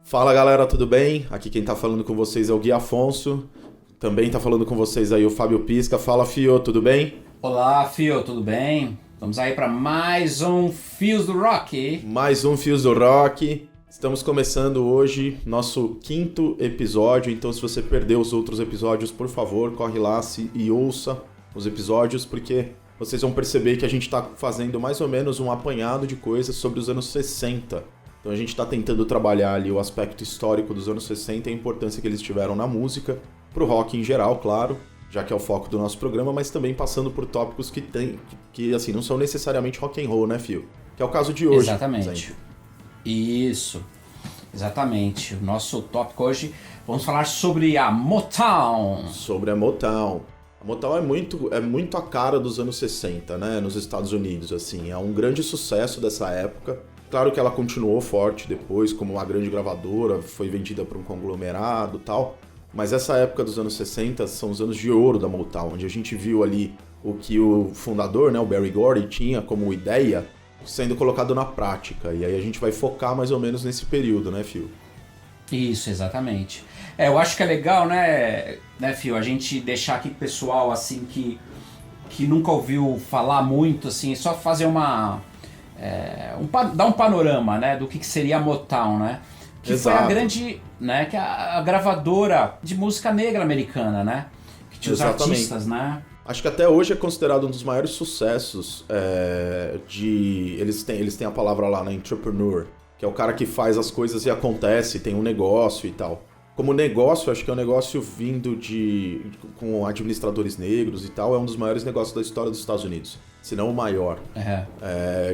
Fala galera, tudo bem? Aqui quem tá falando com vocês é o Gui Afonso. Também tá falando com vocês aí o Fábio Pisca. Fala Fio, tudo bem? Olá, Fio, tudo bem? Vamos aí para mais um Fios do Rock. Mais um Fios do Rock. Estamos começando hoje nosso quinto episódio, então se você perdeu os outros episódios, por favor, corre lá e ouça os episódios, porque vocês vão perceber que a gente tá fazendo mais ou menos um apanhado de coisas sobre os anos 60. Então a gente está tentando trabalhar ali o aspecto histórico dos anos 60 e a importância que eles tiveram na música, pro rock em geral, claro, já que é o foco do nosso programa, mas também passando por tópicos que assim, não são necessariamente rock and roll, né, Fio? Que é o caso de hoje. Exatamente. Isso, exatamente. O nosso tópico hoje, vamos falar sobre a Motown. Sobre a Motown. A Motown é muito a cara dos anos 60, né, nos Estados Unidos, assim. É um grande sucesso dessa época. Claro que ela continuou forte depois, como uma grande gravadora, foi vendida para um conglomerado e tal. Mas essa época dos anos 60 são os anos de ouro da Motown, onde a gente viu ali o que o fundador, né, o Berry Gordy, tinha como ideia sendo colocado na prática. E aí a gente vai focar mais ou menos nesse período, né, Fio? Isso, exatamente. Eu acho que é legal, né, Fio, a gente deixar aqui pro pessoal, assim, que nunca ouviu falar muito, assim, só fazer dar um panorama, né, do que seria a Motown, né? Que Exato. foi a grande, né, que a gravadora de música negra americana, né? Que tinha Exatamente. os artistas, né? Acho que até hoje é considerado um dos maiores sucessos Eles têm a palavra lá, né, entrepreneur, que é o cara que faz as coisas e acontece, tem um negócio e tal. Como negócio, acho que é um negócio vindo com administradores negros e tal, é um dos maiores negócios da história dos Estados Unidos, se não o maior.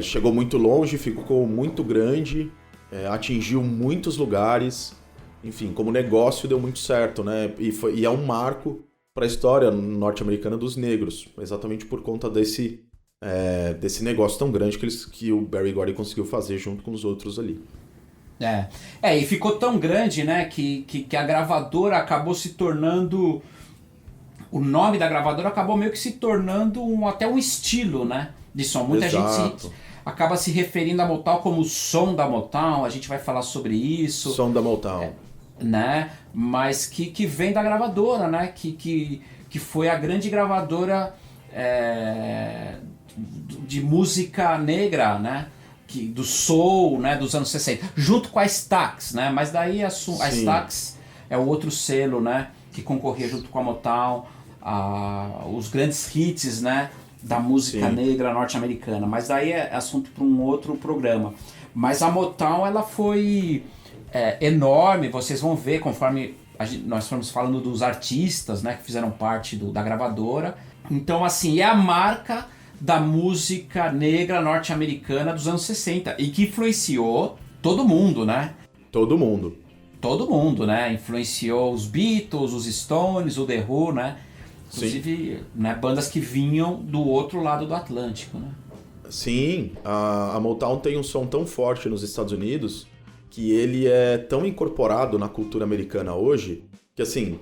Chegou muito longe, ficou muito grande, atingiu muitos lugares, enfim, como negócio deu muito certo, né? E é um marco para a história norte-americana dos negros, exatamente por conta desse negócio tão grande que o Berry Gordy conseguiu fazer junto com os outros ali. E ficou tão grande, né, que a gravadora acabou se tornando... O nome da gravadora acabou meio que se tornando até um estilo, né, de som. Muita Exato. gente acaba se referindo à Motown como o som da Motown, a gente vai falar sobre isso. Som da Motown. Né, mas que vem da gravadora, né, que foi a grande gravadora de música negra, né, do soul, né, dos anos 60, junto com a Stax, né, mas daí a Stax é o outro selo, né, que concorria junto com a Motown, os grandes hits, né, da música negra norte-americana, mas daí é assunto para um outro programa. Mas a Motown, ela foi enorme, vocês vão ver conforme nós formos falando dos artistas, né, que fizeram parte da gravadora. Então, assim, é a marca da música negra norte-americana dos anos 60 e que influenciou todo mundo, né? Todo mundo. Todo mundo, né? Influenciou os Beatles, os Stones, o The Who, né? Inclusive, né, bandas que vinham do outro lado do Atlântico, né? Sim, a Motown tem um som tão forte nos Estados Unidos que ele é tão incorporado na cultura americana hoje que, assim,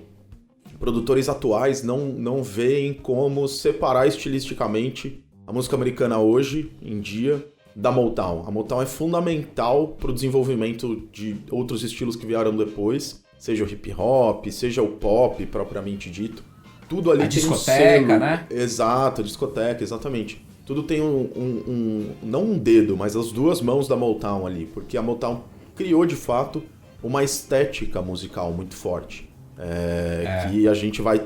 produtores atuais não veem como separar estilisticamente a música americana hoje, em dia, da Motown. A Motown é fundamental para o desenvolvimento de outros estilos que vieram depois, seja o hip hop, seja o pop propriamente dito. Tudo ali a tem discoteca, um selo. Né? Exato, a discoteca, exatamente. Tudo tem não um dedo, mas as duas mãos da Motown ali, porque a Motown criou, de fato, uma estética musical muito forte. Que a gente vai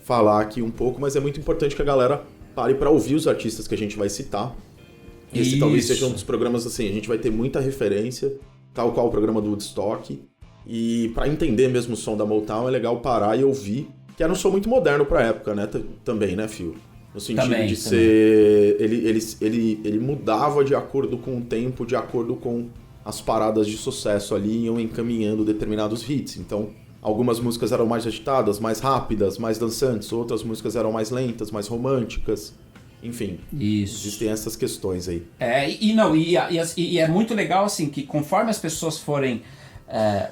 falar aqui um pouco, mas é muito importante que a galera pare para ouvir os artistas que a gente vai citar. Esse talvez seja um dos programas, assim, a gente vai ter muita referência, tal qual o programa do Woodstock. E para entender mesmo o som da Motown, é legal parar e ouvir, que era um som muito moderno pra época, né? Também, né, Phil? No sentido de ser... Ele mudava de acordo com o tempo, de acordo com as paradas de sucesso ali, iam encaminhando determinados hits. Então, algumas músicas eram mais agitadas, mais rápidas, mais dançantes, outras músicas eram mais lentas, mais românticas. Enfim, existem essas questões aí. E é muito legal, assim, que conforme as pessoas forem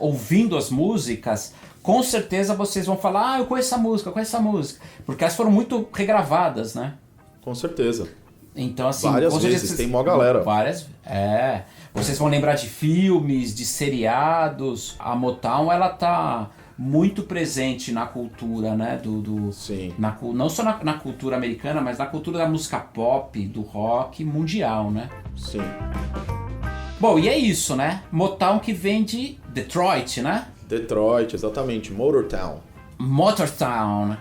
ouvindo as músicas, com certeza vocês vão falar, eu conheço essa música, porque elas foram muito regravadas, né? Com certeza. Então, assim... Várias vezes, tem mó galera. Vocês vão lembrar de filmes, de seriados. A Motown, ela tá muito presente na cultura, né? Sim. Não só na cultura americana, mas na cultura da música pop, do rock mundial, né? Sim. Bom, e é isso, né? Motown que vem de Detroit, né? Detroit, exatamente. Motortown. Motortown.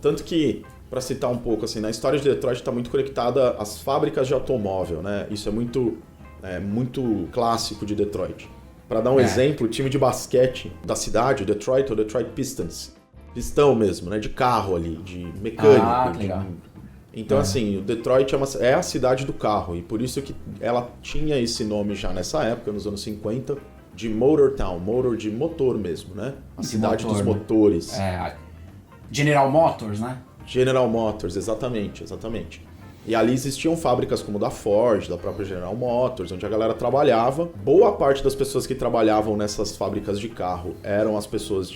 Tanto que, para citar um pouco, assim, na história de Detroit está muito conectada às fábricas de automóvel, né? Isso é muito clássico de Detroit. Para dar um exemplo, o time de basquete da cidade, o Detroit Pistons, pistão mesmo, né? De carro ali, de mecânico. Legal. Então, assim, o Detroit é a cidade do carro, e por isso que ela tinha esse nome já nessa época, nos anos 50, de Motortown, motor de motor mesmo, né? A cidade dos motores. General Motors, né? General Motors, exatamente. E ali existiam fábricas como da Ford, da própria General Motors, onde a galera trabalhava. Boa parte das pessoas que trabalhavam nessas fábricas de carro eram as pessoas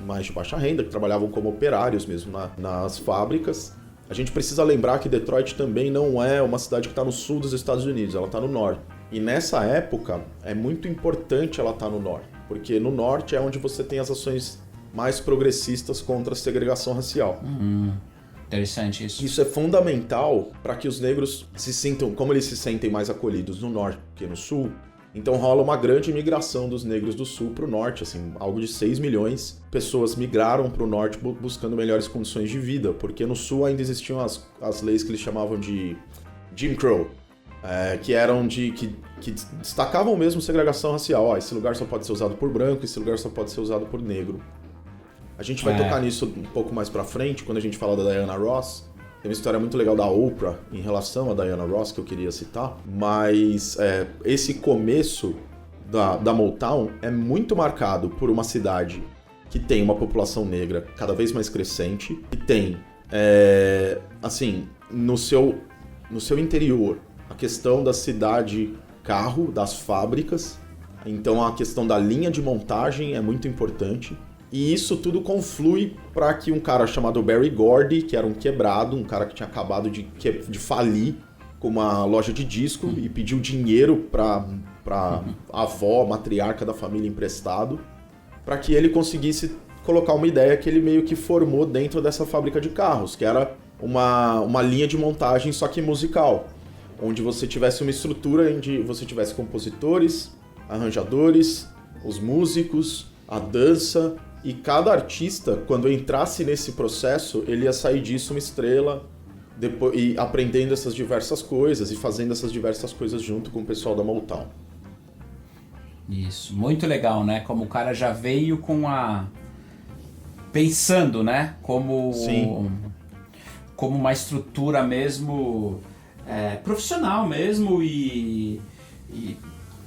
mais de baixa renda, que trabalhavam como operários mesmo nas fábricas. A gente precisa lembrar que Detroit também não é uma cidade que está no sul dos Estados Unidos, ela está no norte. E nessa época é muito importante ela estar no norte, porque no norte é onde você tem as ações mais progressistas contra a segregação racial. Interessante isso. Isso é fundamental para que os negros se sintam, como eles se sentem mais acolhidos no norte que no sul. Então rola uma grande migração dos negros do sul para o norte, assim, algo de 6 milhões de pessoas migraram para o norte buscando melhores condições de vida, porque no sul ainda existiam as leis que eles chamavam de Jim Crow, que eram que destacavam mesmo segregação racial. Esse lugar só pode ser usado por branco, esse lugar só pode ser usado por negro. A gente vai tocar nisso um pouco mais pra frente, quando a gente fala da Diana Ross. Tem uma história muito legal da Oprah em relação a Diana Ross que eu queria citar, mas esse começo da Motown é muito marcado por uma cidade que tem uma população negra cada vez mais crescente, que tem, assim, no seu interior, a questão da cidade-carro, das fábricas. Então a questão da linha de montagem é muito importante. E isso tudo conflui para que um cara chamado Berry Gordy, que era um quebrado, um cara que tinha acabado de falir com uma loja de disco e pediu dinheiro para a avó, matriarca da família, emprestado, para que ele conseguisse colocar uma ideia que ele meio que formou dentro dessa fábrica de carros, que era uma linha de montagem só que musical, onde você tivesse uma estrutura onde você tivesse compositores, arranjadores, os músicos, a dança. E cada artista, quando entrasse nesse processo, ele ia sair disso uma estrela, e aprendendo essas diversas coisas e fazendo essas diversas coisas junto com o pessoal da Motown. Isso, muito legal, né? Como o cara já veio pensando, né? Como uma estrutura mesmo profissional mesmo e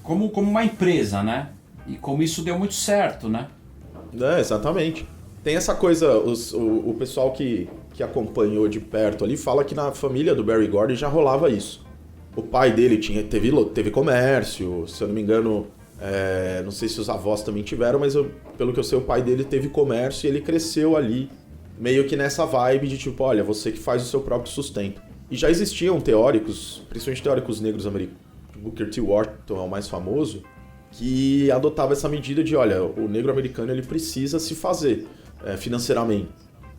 como uma empresa, né? E como isso deu muito certo, né? Exatamente. Tem essa coisa, o pessoal que acompanhou de perto ali fala que na família do Berry Gordy já rolava isso. O pai dele teve comércio, se eu não me engano, não sei se os avós também tiveram, mas pelo que eu sei, o pai dele teve comércio e ele cresceu ali, meio que nessa vibe de tipo, olha, você que faz o seu próprio sustento. E já existiam teóricos, principalmente teóricos negros americanos, Booker T. Washington é o mais famoso, que adotava essa medida de, olha, o negro americano ele precisa se fazer financeiramente.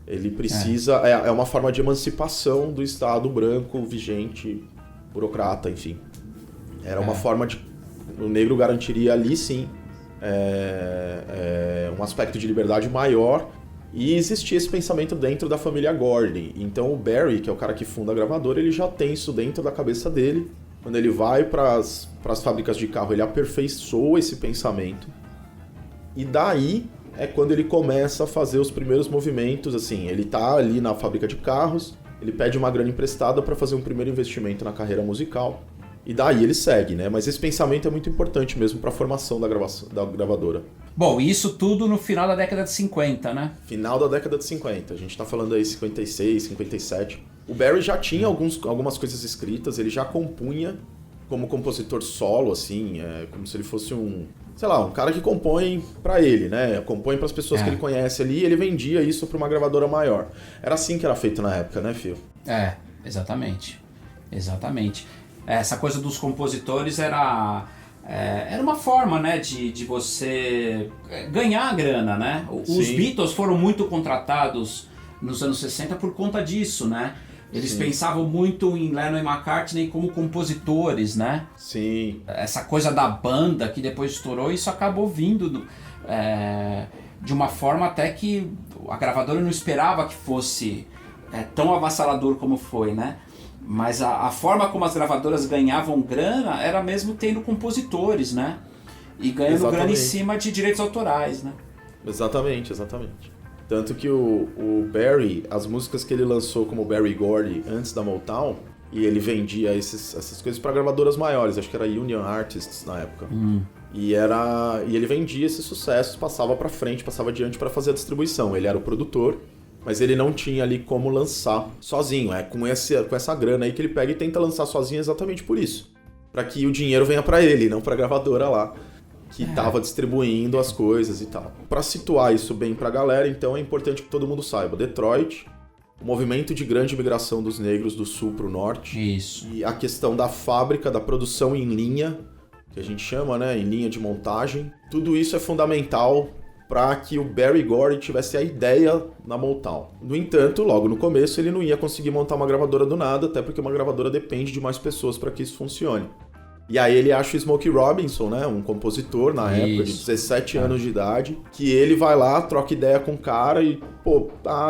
Ele precisa... É uma forma de emancipação do Estado branco, vigente, burocrata, enfim. Era uma forma de... O negro garantiria ali, sim, um aspecto de liberdade maior, e existia esse pensamento dentro da família Gordy. Então o Berry, que é o cara que funda a gravadora, ele já tem isso dentro da cabeça dele. Quando ele vai para as fábricas de carro, ele aperfeiçoa esse pensamento. E daí é quando ele começa a fazer os primeiros movimentos. Assim, ele tá ali na fábrica de carros, ele pede uma grana emprestada para fazer um primeiro investimento na carreira musical. E daí ele segue, né? Mas esse pensamento é muito importante mesmo para a formação da gravadora. Bom, isso tudo no final da década de 50, né? Final da década de 50. A gente tá falando aí 56, 57. O Berry já tinha algumas coisas escritas, ele já compunha como compositor solo, assim, como se ele fosse um cara que compõe pra ele, né? Compõe pras pessoas que ele conhece ali e ele vendia isso pra uma gravadora maior. Era assim que era feito na época, né, Fio? Exatamente. Exatamente. Essa coisa dos compositores era uma forma, né, de você ganhar grana, né? Os Sim. Beatles foram muito contratados nos anos 60 por conta disso, né? Eles pensavam muito em Lennon e McCartney como compositores, né? Sim. Essa coisa da banda que depois estourou, isso acabou vindo de uma forma até que a gravadora não esperava que fosse tão avassalador como foi, né? Mas a forma como as gravadoras ganhavam grana era mesmo tendo compositores, né? E ganhando grana em cima de direitos autorais, né? Exatamente. Tanto que o Barry, as músicas que ele lançou como Berry Gordy antes da Motown, e ele vendia essas coisas para gravadoras maiores, acho que era Union Artists na época. E ele vendia esses sucessos, passava para frente, passava adiante para fazer a distribuição. Ele era o produtor, mas ele não tinha ali como lançar sozinho. É com essa grana aí que ele pega e tenta lançar sozinho exatamente por isso. Para que o dinheiro venha para ele, não para a gravadora lá, que estava distribuindo as coisas e tal. Para situar isso bem pra galera, então é importante que todo mundo saiba. Detroit, o movimento de grande migração dos negros do sul pro norte. Isso. E a questão da fábrica, da produção em linha, que a gente chama, né, em linha de montagem. Tudo isso é fundamental para que o Berry Gordy tivesse a ideia na Motown. No entanto, logo no começo, ele não ia conseguir montar uma gravadora do nada, até porque uma gravadora depende de mais pessoas para que isso funcione. E aí ele acha o Smokey Robinson, né, um compositor na época de 17 anos de idade, que ele vai lá, troca ideia com o cara e,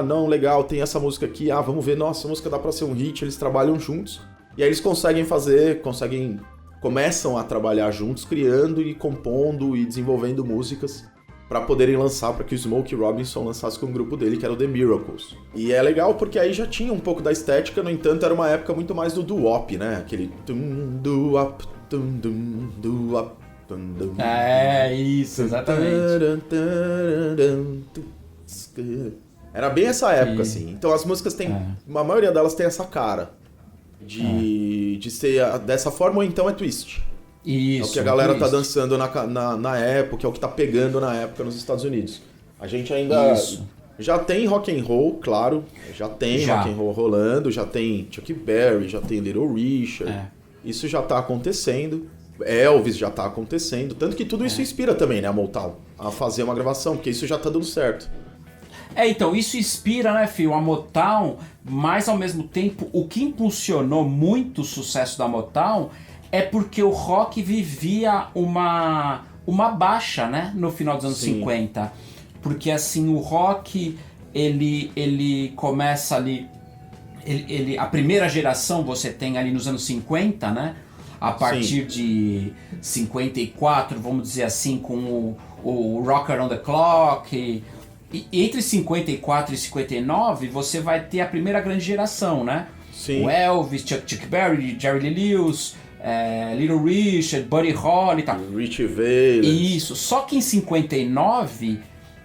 não, legal, tem essa música aqui, vamos ver, nossa, a música dá pra ser um hit, eles trabalham juntos. E aí eles começam a trabalhar juntos, criando e compondo e desenvolvendo músicas para poderem lançar, para que o Smokey Robinson lançasse com o grupo dele, que era o The Miracles. E é legal porque aí já tinha um pouco da estética, no entanto era uma época muito mais do doo-wop, né, aquele doo-wop, doo-wop. Isso, exatamente. Era bem essa época, assim. Então as músicas têm... A maioria delas tem essa cara de ser dessa forma, ou então é twist. Isso, é o que a galera tá dançando na época, é o que tá pegando na época nos Estados Unidos. A gente ainda... Já tem rock and roll, claro. Já tem rock and roll rolando, já tem Chuck Berry, já tem Little Richard. Isso já tá acontecendo. Elvis já tá acontecendo. Tanto que tudo isso inspira também, né, a Motown, a fazer uma gravação, porque isso já tá dando certo. Então, isso inspira, né, Phil, a Motown, mas ao mesmo tempo, o que impulsionou muito o sucesso da Motown é porque o rock vivia uma baixa, né, no final dos anos 50. Porque, assim, o rock, ele começa ali... a primeira geração você tem ali nos anos 50, né? A partir de 54, vamos dizer assim, com o Rock Around the Clock. E entre 54 e 59, você vai ter a primeira grande geração, né? O Elvis, Chuck Berry, Jerry Lee Lewis, Little Richard, Buddy Holly e tal. Richie Valens. Isso. Só que em 59,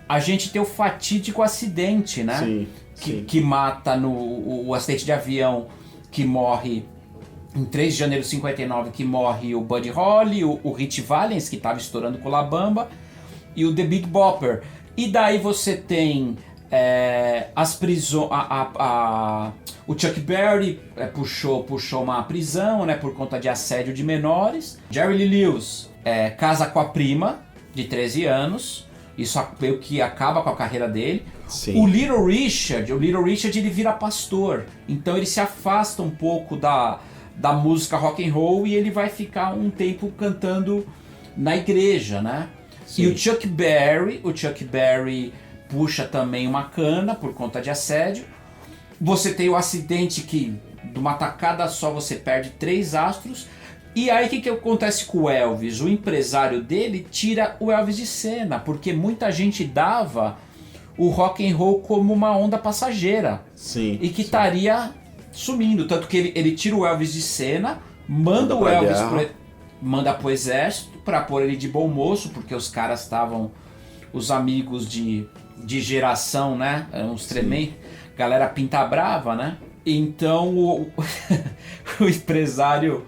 a gente tem o fatídico acidente, né? Que mata o acidente de avião, que morre em 3 de janeiro de 59, que morre o Buddy Holly, o Ritchie Valens, que estava estourando com La Bamba, e o The Big Bopper. E daí você tem as prisões... O Chuck Berry puxou uma prisão, né, por conta de assédio de menores. Jerry Lee Lewis casa com a prima, de 13 anos. Isso meio que acaba com a carreira dele. O Little Richard ele vira pastor. Então ele se afasta um pouco da música rock and roll e ele vai ficar um tempo cantando na igreja, né? E o Chuck Berry puxa também uma cana por conta de assédio. Você tem o acidente que de uma tacada só você perde 3 astros. E aí o que acontece com o Elvis? O empresário dele tira o Elvis de cena, porque muita gente dava o rock and roll como uma onda passageira. E que estaria sumindo. Tanto que ele tira o Elvis de cena, manda o Elvis manda pro exército para pôr ele de bom moço, porque os caras estavam os amigos de geração, né? Uns tremendos. Galera pinta brava, né? Então o empresário,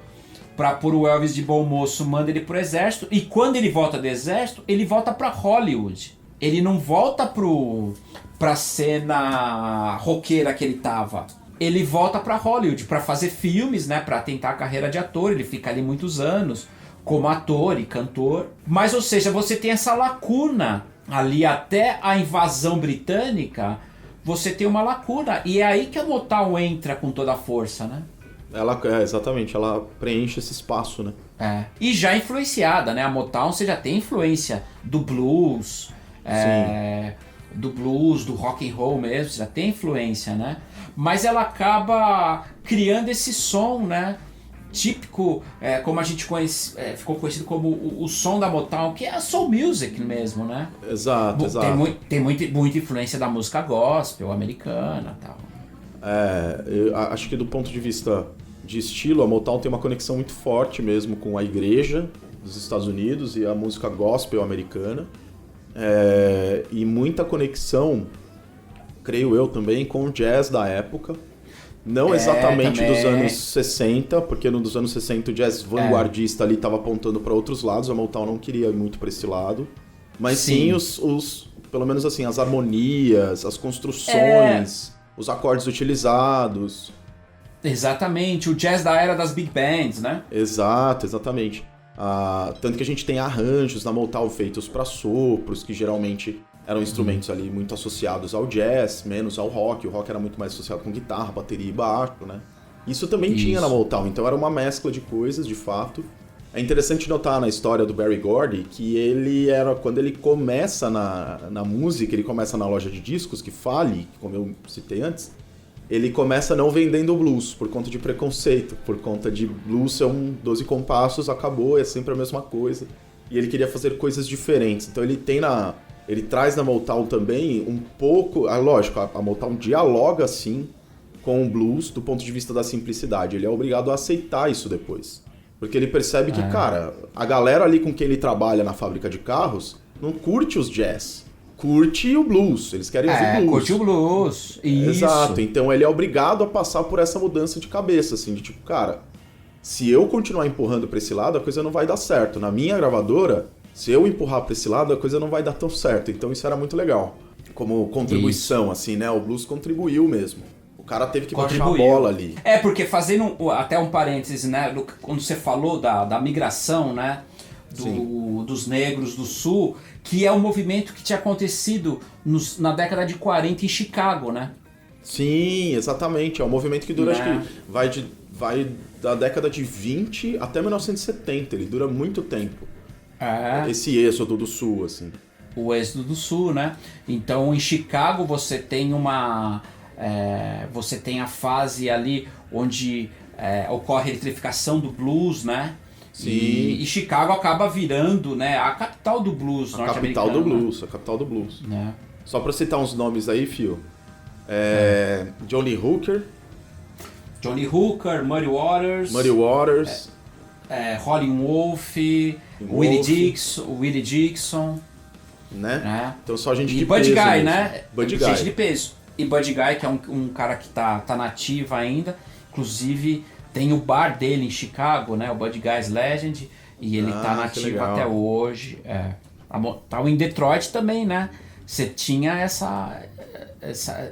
pra pôr o Elvis de bom moço, manda ele pro exército. E quando ele volta do exército, ele volta pra Hollywood. Ele não volta pra cena roqueira que ele tava. ele volta para Hollywood para fazer filmes, né, para tentar a carreira de ator. Ele fica ali muitos anos como ator e cantor. Mas, ou seja, você tem essa lacuna ali até a invasão britânica. Você tem uma lacuna e é aí que a Motown entra com toda a força, né? Exatamente, ela preenche esse espaço, né? E já influenciada, né? A Motown, você já tem influência do blues, do blues, do rock and roll mesmo, você já tem influência, né? Mas ela acaba criando esse som, né? Típico, como a gente conhece, ficou conhecido como o som da Motown, que é a soul music mesmo, né? Exato. Tem muita influência da música gospel americana e tal. Eu acho que do ponto de vista de estilo, a Motown tem uma conexão muito forte mesmo com a igreja dos Estados Unidos e a música gospel americana. E muita conexão, creio eu também, com o jazz da época. Não exatamente dos anos 60, porque nos anos 60 o jazz vanguardista ali estava apontando para outros lados, a Motown não queria ir muito para esse lado. Mas sim os pelo menos assim, as harmonias, as construções, os acordes utilizados. Exatamente, o jazz da era das big bands, né? Exatamente. Tanto que a gente tem arranjos na Motown feitos para sopros, que geralmente eram instrumentos ali muito associados ao jazz, menos ao rock. O rock era muito mais associado com guitarra, bateria e baixo, né? Isso também tinha na Motown, então era uma mescla de coisas, de fato. É interessante notar na história do Berry Gordy que ele era, quando ele começa na música, ele começa na loja de discos, que Fale, como eu citei antes, ele começa não vendendo blues, por conta de preconceito, por conta de blues são 12 compassos, acabou, é sempre a mesma coisa. E ele queria fazer coisas diferentes, então ele traz na Motown também um pouco... lógico, a Motown dialoga, sim, com o blues do ponto de vista da simplicidade. Ele é obrigado a aceitar isso depois. Porque ele percebe que, cara, a galera ali com quem ele trabalha na fábrica de carros não curte os jazz. Curte o blues. Eles querem ouvir blues. Curte o blues. Isso. Exato. Então ele é obrigado a passar por essa mudança de cabeça, assim, de tipo, cara, se eu continuar empurrando pra esse lado, a coisa não vai dar certo. Na minha gravadora... Se eu empurrar para esse lado, a coisa não vai dar tão certo. Então isso era muito legal. Como contribuição, assim, né? O blues contribuiu mesmo. O cara teve que baixar a bola ali. Porque fazendo até um parêntese, né? Quando você falou da migração, né? Dos negros do sul, que é um movimento que tinha acontecido na década de 40 em Chicago, né? Sim, exatamente. É um movimento que dura, acho que vai da década de 20 até 1970. Ele dura muito tempo. Esse êxodo do sul, assim. O êxodo do sul, né? Então, em Chicago você tem você tem a fase ali onde ocorre a eletrificação do blues, né? Sim. E Chicago acaba virando, né, a capital do blues norte-americano. A capital do blues. Né? Só pra citar uns nomes aí, Fio. Johnny Hooker, Muddy Waters. Howlin' Wolf, Willie Dixon, né? Então só gente de e Buddy peso Guy, mesmo. né? Buddy Guy. Gente de peso. E Buddy Guy, que é um cara que tá nativa ainda, inclusive tem o bar dele em Chicago, né? O Buddy Guy's Legend, e ele tá nativo até hoje. Tá em Detroit também, né? Você tinha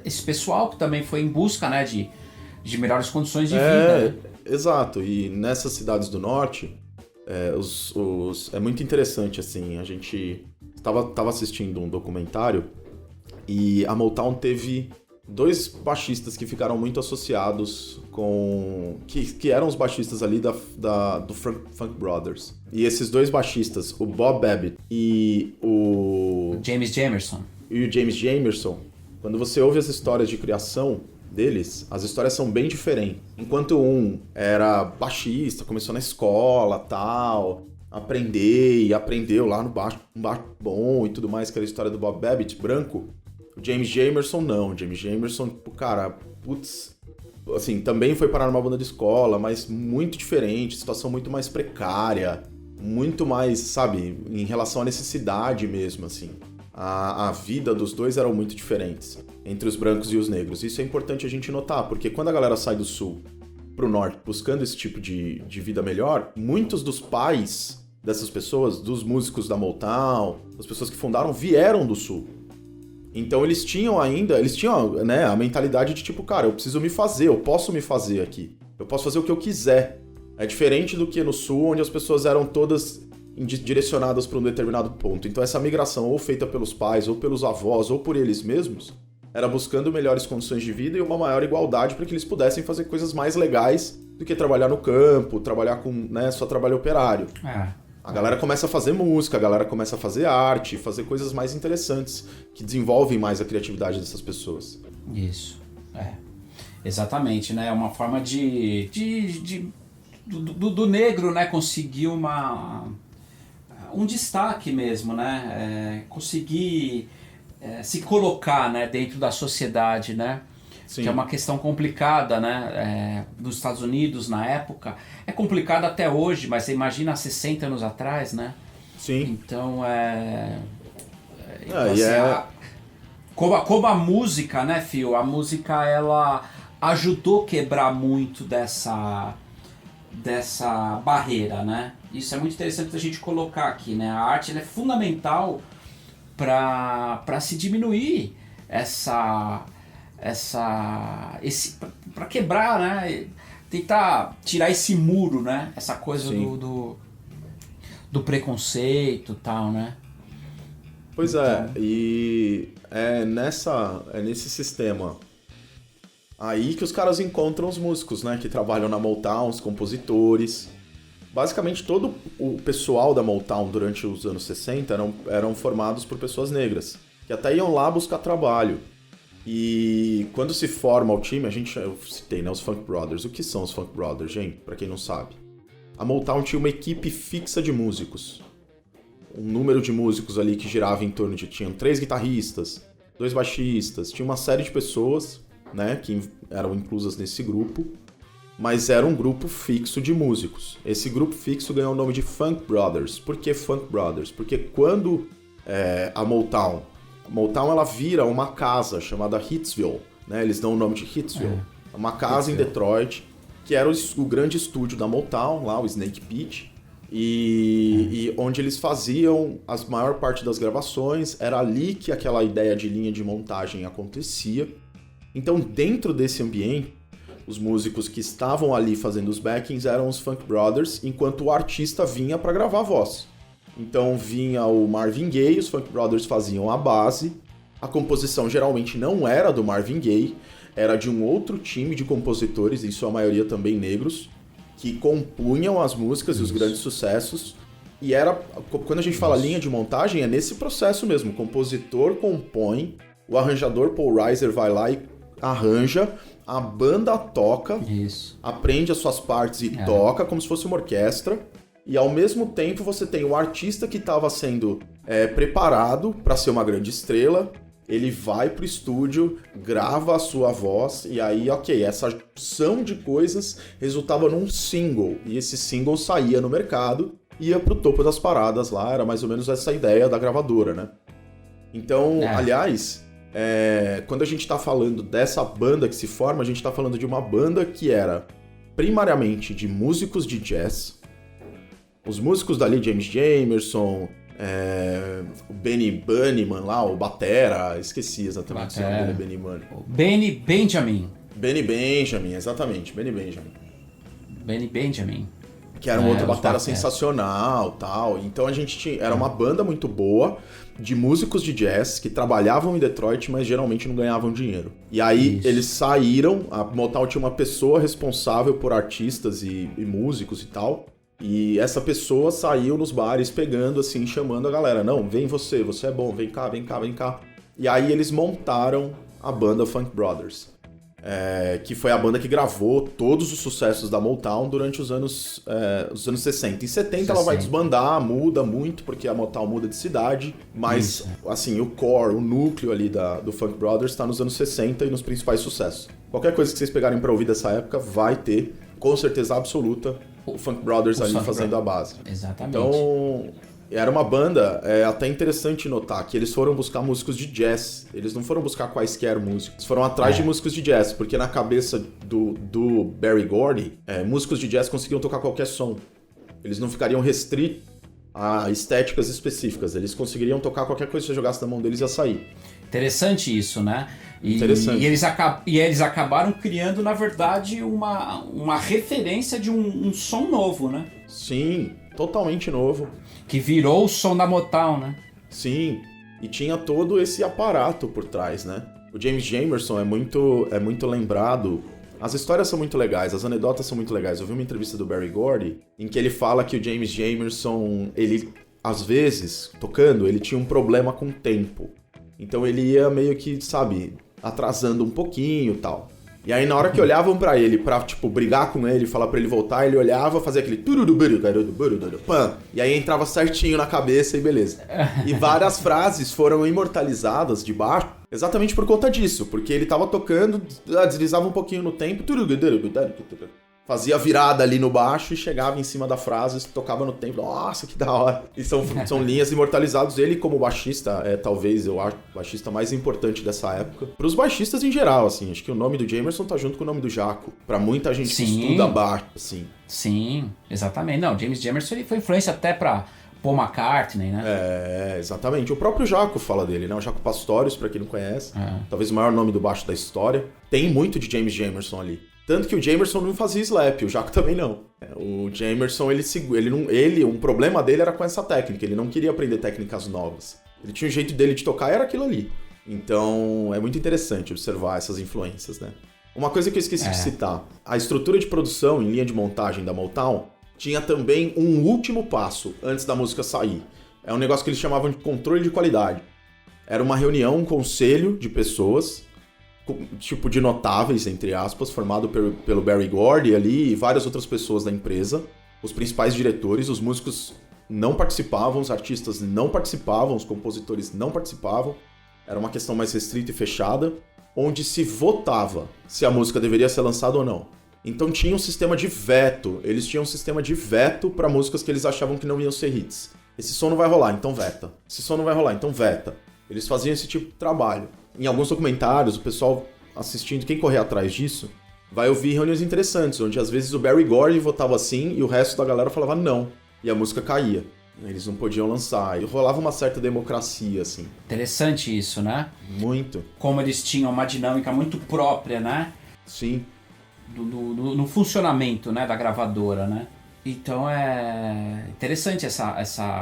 esse pessoal que também foi em busca, né, de melhores condições de vida. Né? Exato, e nessas cidades do norte, é muito interessante, assim, a gente tava assistindo um documentário e a Motown teve 2 baixistas que ficaram muito associados com... que eram os baixistas ali do Funk Brothers. E esses 2 baixistas, o Bob Babbitt e o James Jamerson, quando você ouve as histórias de criação deles, as histórias são bem diferentes. Enquanto um era baixista, começou na escola, tal, aprendeu lá no baixo, um baixo bom e tudo mais, que era a história do Bob Babbitt, branco. O James Jamerson não. O James Jamerson, cara, assim, também foi parar numa banda de escola, mas muito diferente, situação muito mais precária, muito mais, sabe, em relação à necessidade mesmo, assim. A vida dos dois eram muito diferentes entre os brancos e os negros. Isso é importante a gente notar, porque quando a galera sai do sul pro norte buscando esse tipo de vida melhor, muitos dos pais dessas pessoas, dos músicos da Motown, das pessoas que fundaram, vieram do sul. Então eles tinham, né, a mentalidade de tipo, cara, eu preciso me fazer, eu posso me fazer aqui. Eu posso fazer o que eu quiser. É diferente do que no Sul, onde as pessoas eram todas direcionadas para um determinado ponto. Então essa migração, ou feita pelos pais, ou pelos avós, ou por eles mesmos, era buscando melhores condições de vida e uma maior igualdade para que eles pudessem fazer coisas mais legais do que trabalhar no campo, trabalhar com, né, só trabalho operário. A galera começa a fazer música, a galera começa a fazer arte, fazer coisas mais interessantes, que desenvolvem mais a criatividade dessas pessoas. Isso, exatamente, né? É uma forma do negro, né, conseguir um destaque mesmo, né? Conseguir se colocar, né, dentro da sociedade, né? Sim. Que é uma questão complicada, né? Nos Estados Unidos, na época. É complicado até hoje, mas você imagina há 60 anos atrás, né? Sim. Então, como a música, né, Phil? A música, ela ajudou a quebrar muito dessa barreira, né? Isso é muito interessante a gente colocar aqui, né? A arte, ela é fundamental para se diminuir para quebrar, né? Tentar tirar esse muro, né? Essa coisa do preconceito e tal, né? Pois então... e é nesse sistema aí que os caras encontram os músicos, né? Que trabalham na Motown, os compositores. Basicamente todo o pessoal da Motown durante os anos 60 eram formados por pessoas negras, que até iam lá buscar trabalho. E quando se forma o time, eu citei, né, os Funk Brothers. O que são os Funk Brothers, gente? Pra quem não sabe. A Motown tinha uma equipe fixa de músicos. Um número de músicos ali que girava em torno de... Tinham 3 guitarristas, 2 baixistas, tinha uma série de pessoas, né, que eram inclusas nesse grupo, mas era um grupo fixo de músicos. Esse grupo fixo ganhou o nome de Funk Brothers. Por que Funk Brothers? Porque quando a Motown ela vira uma casa chamada Hitsville, né? Eles dão o nome de Hitsville. É uma casa em Detroit, que era o grande estúdio da Motown, lá o Snake Pit, e onde eles faziam a maior parte das gravações. Era ali que aquela ideia de linha de montagem acontecia. Então, dentro desse ambiente, os músicos que estavam ali fazendo os backings eram os Funk Brothers, enquanto o artista vinha para gravar a voz. Então vinha o Marvin Gaye, os Funk Brothers faziam a base. A composição geralmente não era do Marvin Gaye, era de um outro time de compositores, em sua maioria também negros, que compunham as músicas e os grandes sucessos. E quando a gente fala linha de montagem, é nesse processo mesmo. O compositor compõe, o arranjador Paul Reiser vai lá e arranja, a banda toca, aprende as suas partes e toca como se fosse uma orquestra. E ao mesmo tempo você tem o artista que estava sendo preparado para ser uma grande estrela, ele vai pro estúdio, grava a sua voz, e aí, essa junção de coisas resultava num single, e esse single saía no mercado, ia pro topo das paradas lá, era mais ou menos essa ideia da gravadora, né? Então, aliás, quando a gente tá falando dessa banda que se forma, a gente tá falando de uma banda que era primariamente de músicos de jazz. Os músicos dali, James Jamerson, o Benny Bunnyman lá, o batera, esqueci exatamente o nome dele, Benny Bunnyman. Benny Benjamin. Benny Benjamin, exatamente, Benny Benjamin. Benny Benjamin. Que era um outro batera sensacional, tal. Então a gente era uma banda muito boa de músicos de jazz que trabalhavam em Detroit, mas geralmente não ganhavam dinheiro. E aí eles saíram, a Motown tinha uma pessoa responsável por artistas e músicos e tal. E essa pessoa saiu nos bares pegando assim, chamando a galera. Não, vem você é bom, vem cá, vem cá, vem cá. E aí eles montaram a banda Funk Brothers. Que foi a banda que gravou todos os sucessos da Motown durante os anos 60. Em 70 ela vai desbandar, muda muito, porque a Motown muda de cidade, mas assim, o core, o núcleo ali do Funk Brothers está nos anos 60 e nos principais sucessos. Qualquer coisa que vocês pegarem para ouvir dessa época vai ter, com certeza absoluta, o Funk Brothers ali fazendo a base. Exatamente. Então, era uma banda, até interessante notar, que eles foram buscar músicos de jazz. Eles não foram buscar quaisquer músicos. Eles foram atrás de músicos de jazz, porque na cabeça do Berry Gordy, músicos de jazz conseguiam tocar qualquer som. Eles não ficariam restritos a estéticas específicas. Eles conseguiriam tocar qualquer coisa que você jogasse na mão deles ia sair. Interessante isso, né? Interessante. E eles acabaram criando, na verdade, uma referência de um som novo, né? Sim, totalmente novo. Que virou o som da Motown, né? Sim, e tinha todo esse aparato por trás, né? O James Jamerson é muito lembrado. As histórias são muito legais, as anedotas são muito legais. Eu vi uma entrevista do Berry Gordy em que ele fala que o James Jamerson, ele, às vezes, tocando, ele tinha um problema com o tempo. Então ele ia meio que, sabe, atrasando um pouquinho e tal. E aí na hora que olhavam pra ele, pra, tipo, brigar com ele, falar pra ele voltar, ele olhava, fazia aquele... Pam, e aí entrava certinho na cabeça e beleza. E várias frases foram imortalizadas de baixo exatamente por conta disso, porque ele tava tocando, deslizava um pouquinho no tempo, fazia virada ali no baixo e chegava em cima da frase, tocava no tempo. Nossa, que da hora. E são linhas imortalizadas. Ele, como baixista, talvez, eu acho, o baixista mais importante dessa época. Para os baixistas em geral, assim. Acho que o nome do Jamerson tá junto com o nome do Jaco. Para muita gente que estuda baixo, assim. Sim, exatamente. Não, James Jamerson ele foi influência até para Paul McCartney, né? Exatamente. O próprio Jaco fala dele, né? O Jaco Pastorius, para quem não conhece. Talvez o maior nome do baixo da história. Tem muito de James Jamerson ali. Tanto que o Jamerson não fazia slap, o Jaco também não. O Jamerson, um problema dele era com essa técnica, ele não queria aprender técnicas novas. Ele tinha um jeito dele de tocar, era aquilo ali. Então, é muito interessante observar essas influências, né? Uma coisa que eu esqueci de citar, a estrutura de produção em linha de montagem da Motown tinha também um último passo antes da música sair. É um negócio que eles chamavam de controle de qualidade. Era uma reunião, um conselho de pessoas, tipo de notáveis, entre aspas, formado pelo Berry Gordy ali e várias outras pessoas da empresa, os principais diretores, os músicos não participavam, os artistas não participavam, os compositores não participavam, era uma questão mais restrita e fechada, onde se votava se a música deveria ser lançada ou não. Então tinha um sistema de veto, eles tinham um sistema de veto para músicas que eles achavam que não iam ser hits. Esse som não vai rolar, então veta. Esse som não vai rolar, então veta. Eles faziam esse tipo de trabalho. Em alguns documentários, o pessoal assistindo, quem correr atrás disso, vai ouvir reuniões interessantes, onde às vezes o Berry Gordy votava assim e o resto da galera falava não, e a música caía. Eles não podiam lançar, e rolava uma certa democracia, assim. Interessante isso, né? Muito. Como eles tinham uma dinâmica muito própria, né? Sim. No funcionamento, né, da gravadora, né? Então é interessante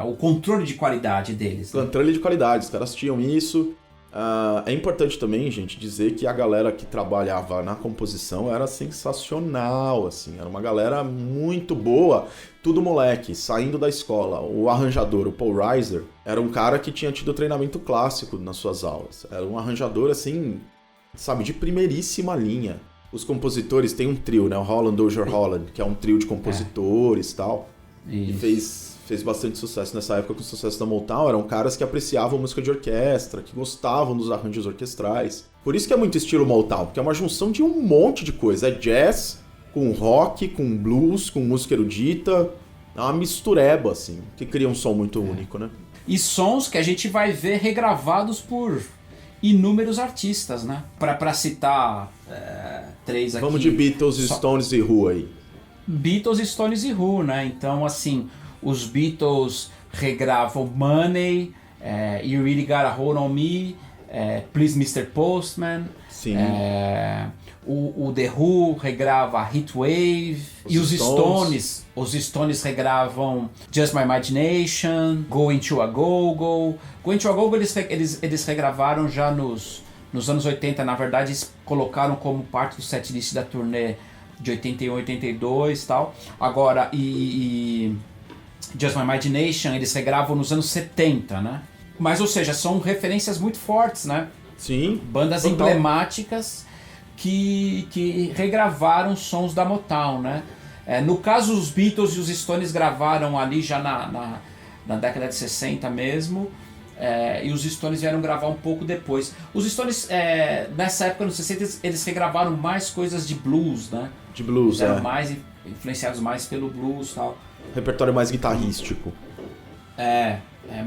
o controle de qualidade deles. Né? Controle de qualidade, os caras tinham isso. É importante também, gente, dizer que a galera que trabalhava na composição era sensacional, assim, era uma galera muito boa, tudo moleque, saindo da escola. O arranjador, o Paul Reiser, era um cara que tinha tido treinamento clássico nas suas aulas, era um arranjador, assim, sabe, de primeiríssima linha. Os compositores, tem um trio, né, o Holland Dozier Holland, que é um trio de compositores e tal, e fez bastante sucesso nessa época com o sucesso da Motown. Eram caras que apreciavam música de orquestra, que gostavam dos arranjos orquestrais. Por isso que é muito estilo Motown, porque é uma junção de um monte de coisa. É jazz, com rock, com blues, com música erudita. É uma mistureba, assim, que cria um som muito único, né? E sons que a gente vai ver regravados por inúmeros artistas, né? Pra citar três aqui. Vamos de Beatles, Stones e Who aí. Beatles, Stones e Who, né? Então, assim, os Beatles regravam Money, You Really Got a Hold on Me, Please Mr. Postman. Sim. O The Who regrava Heatwave. E os Stones regravam Just My Imagination, Going to a Go-Go. Going to a Go-Go eles regravaram já nos anos 80. Na verdade, eles colocaram como parte do setlist da turnê de 81, 82 e tal. Agora, Just My Imagination eles regravam nos anos 70, né? Mas, ou seja, são referências muito fortes, né? Sim. Bandas total. Emblemáticas que regravaram sons da Motown, né? No caso, os Beatles e os Stones gravaram ali já na década de 60 mesmo. E os Stones vieram gravar um pouco depois. Os Stones, nessa época, nos 60, eles regravaram mais coisas de blues, né? De blues, eram mais influenciados mais pelo blues e tal. Repertório mais guitarrístico.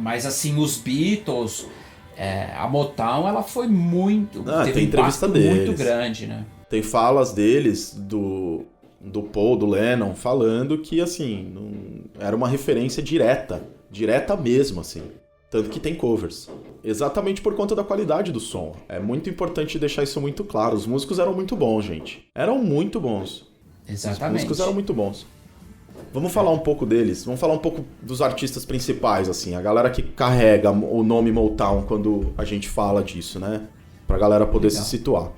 Mas assim, os Beatles, a Motown, ela foi muito... teve tem entrevista deles. Muito grande, né? Tem falas deles, do Paul, do Lennon, falando que, assim, era uma referência direta direta mesmo, assim. Tanto que tem covers. Exatamente por conta da qualidade do som. É muito importante deixar isso muito claro. Os músicos eram muito bons, gente. Eram muito bons. Exatamente. Os músicos eram muito bons. Vamos falar um pouco deles. Vamos falar um pouco dos artistas principais, assim. A galera que carrega o nome Motown quando a gente fala disso, né? Pra galera poder se situar.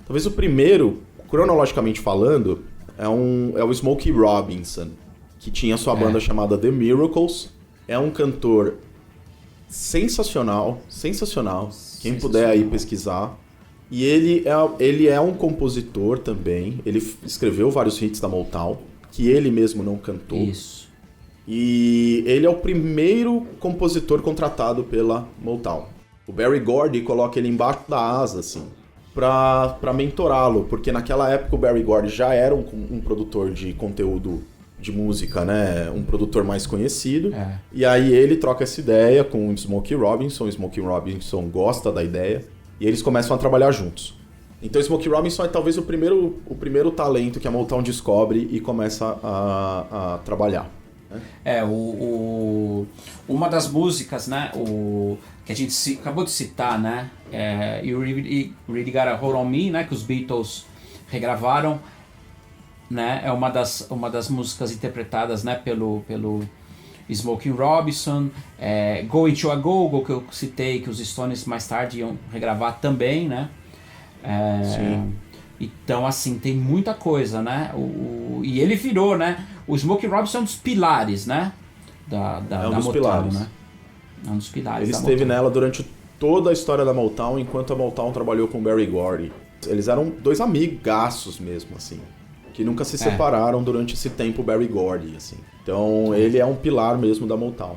Talvez o primeiro, cronologicamente falando, é o Smokey Robinson, que tinha sua banda chamada The Miracles. É um cantor sensacional. Quem puder aí pesquisar. E ele é um compositor também. Ele escreveu vários hits da Motown, que ele mesmo não cantou. Isso. E ele é o primeiro compositor contratado pela Motown. O Berry Gordy coloca ele embaixo da asa, assim, pra mentorá-lo. Porque naquela época o Berry Gordy já era um produtor de conteúdo de música, né? Um produtor mais conhecido. E aí ele troca essa ideia com o Smokey Robinson. O Smokey Robinson gosta da ideia. E eles começam a trabalhar juntos. Então Smokey Robinson é talvez o primeiro talento que a Motown descobre e começa a trabalhar. Né? Uma das músicas, né? Que a gente acabou de citar, né? You Really Got a Hold on Me, né? Que os Beatles regravaram. Né? É uma das músicas interpretadas, né, pelo Smokey Robinson, Going to a Go-Go, que eu citei, que os Stones mais tarde iam regravar também, né? Então, assim, tem muita coisa, né? E ele virou, né? O Smokey Robinson é um dos pilares, né? Da Motown, pilares. né? É um dos pilares. Ele esteve nela durante toda a história da Motown, enquanto a Motown trabalhou com o Berry Gordy. Eles eram dois amigaços mesmo, assim, que nunca se separaram durante esse tempo, Berry Gordy, assim. Então, ele é um pilar mesmo da Motown.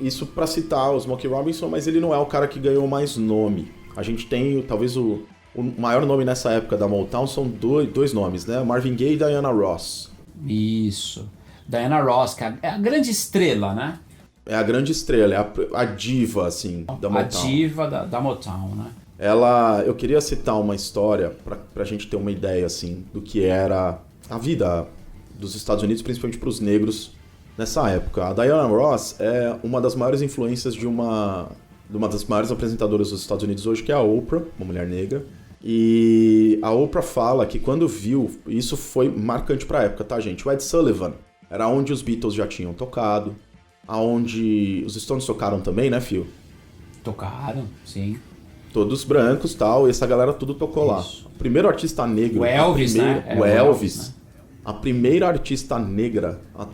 Isso pra citar o Smokey Robinson, mas ele não é o cara que ganhou mais nome. A gente tem, talvez, o maior nome nessa época da Motown são dois nomes, né? Marvin Gaye e Diana Ross. Isso. Diana Ross, que é a grande estrela, né? É a grande estrela, é a diva, assim, da Motown. A diva da Motown, né? Eu queria citar uma história pra gente ter uma ideia, assim, do que era a vida dos Estados Unidos, principalmente para os negros nessa época. A Diana Ross é uma das maiores influências de uma das maiores apresentadoras dos Estados Unidos hoje, que é a Oprah, uma mulher negra. E a Oprah fala que quando viu, isso foi marcante pra época, tá, gente? O Ed Sullivan era onde os Beatles já tinham tocado, aonde os Stones tocaram também, né, Phil? Tocaram, sim. Todos brancos e tal, e essa galera tudo tocou lá. O primeiro artista negro... O Elvis, né? O Elvis, né? A primeira artista negra a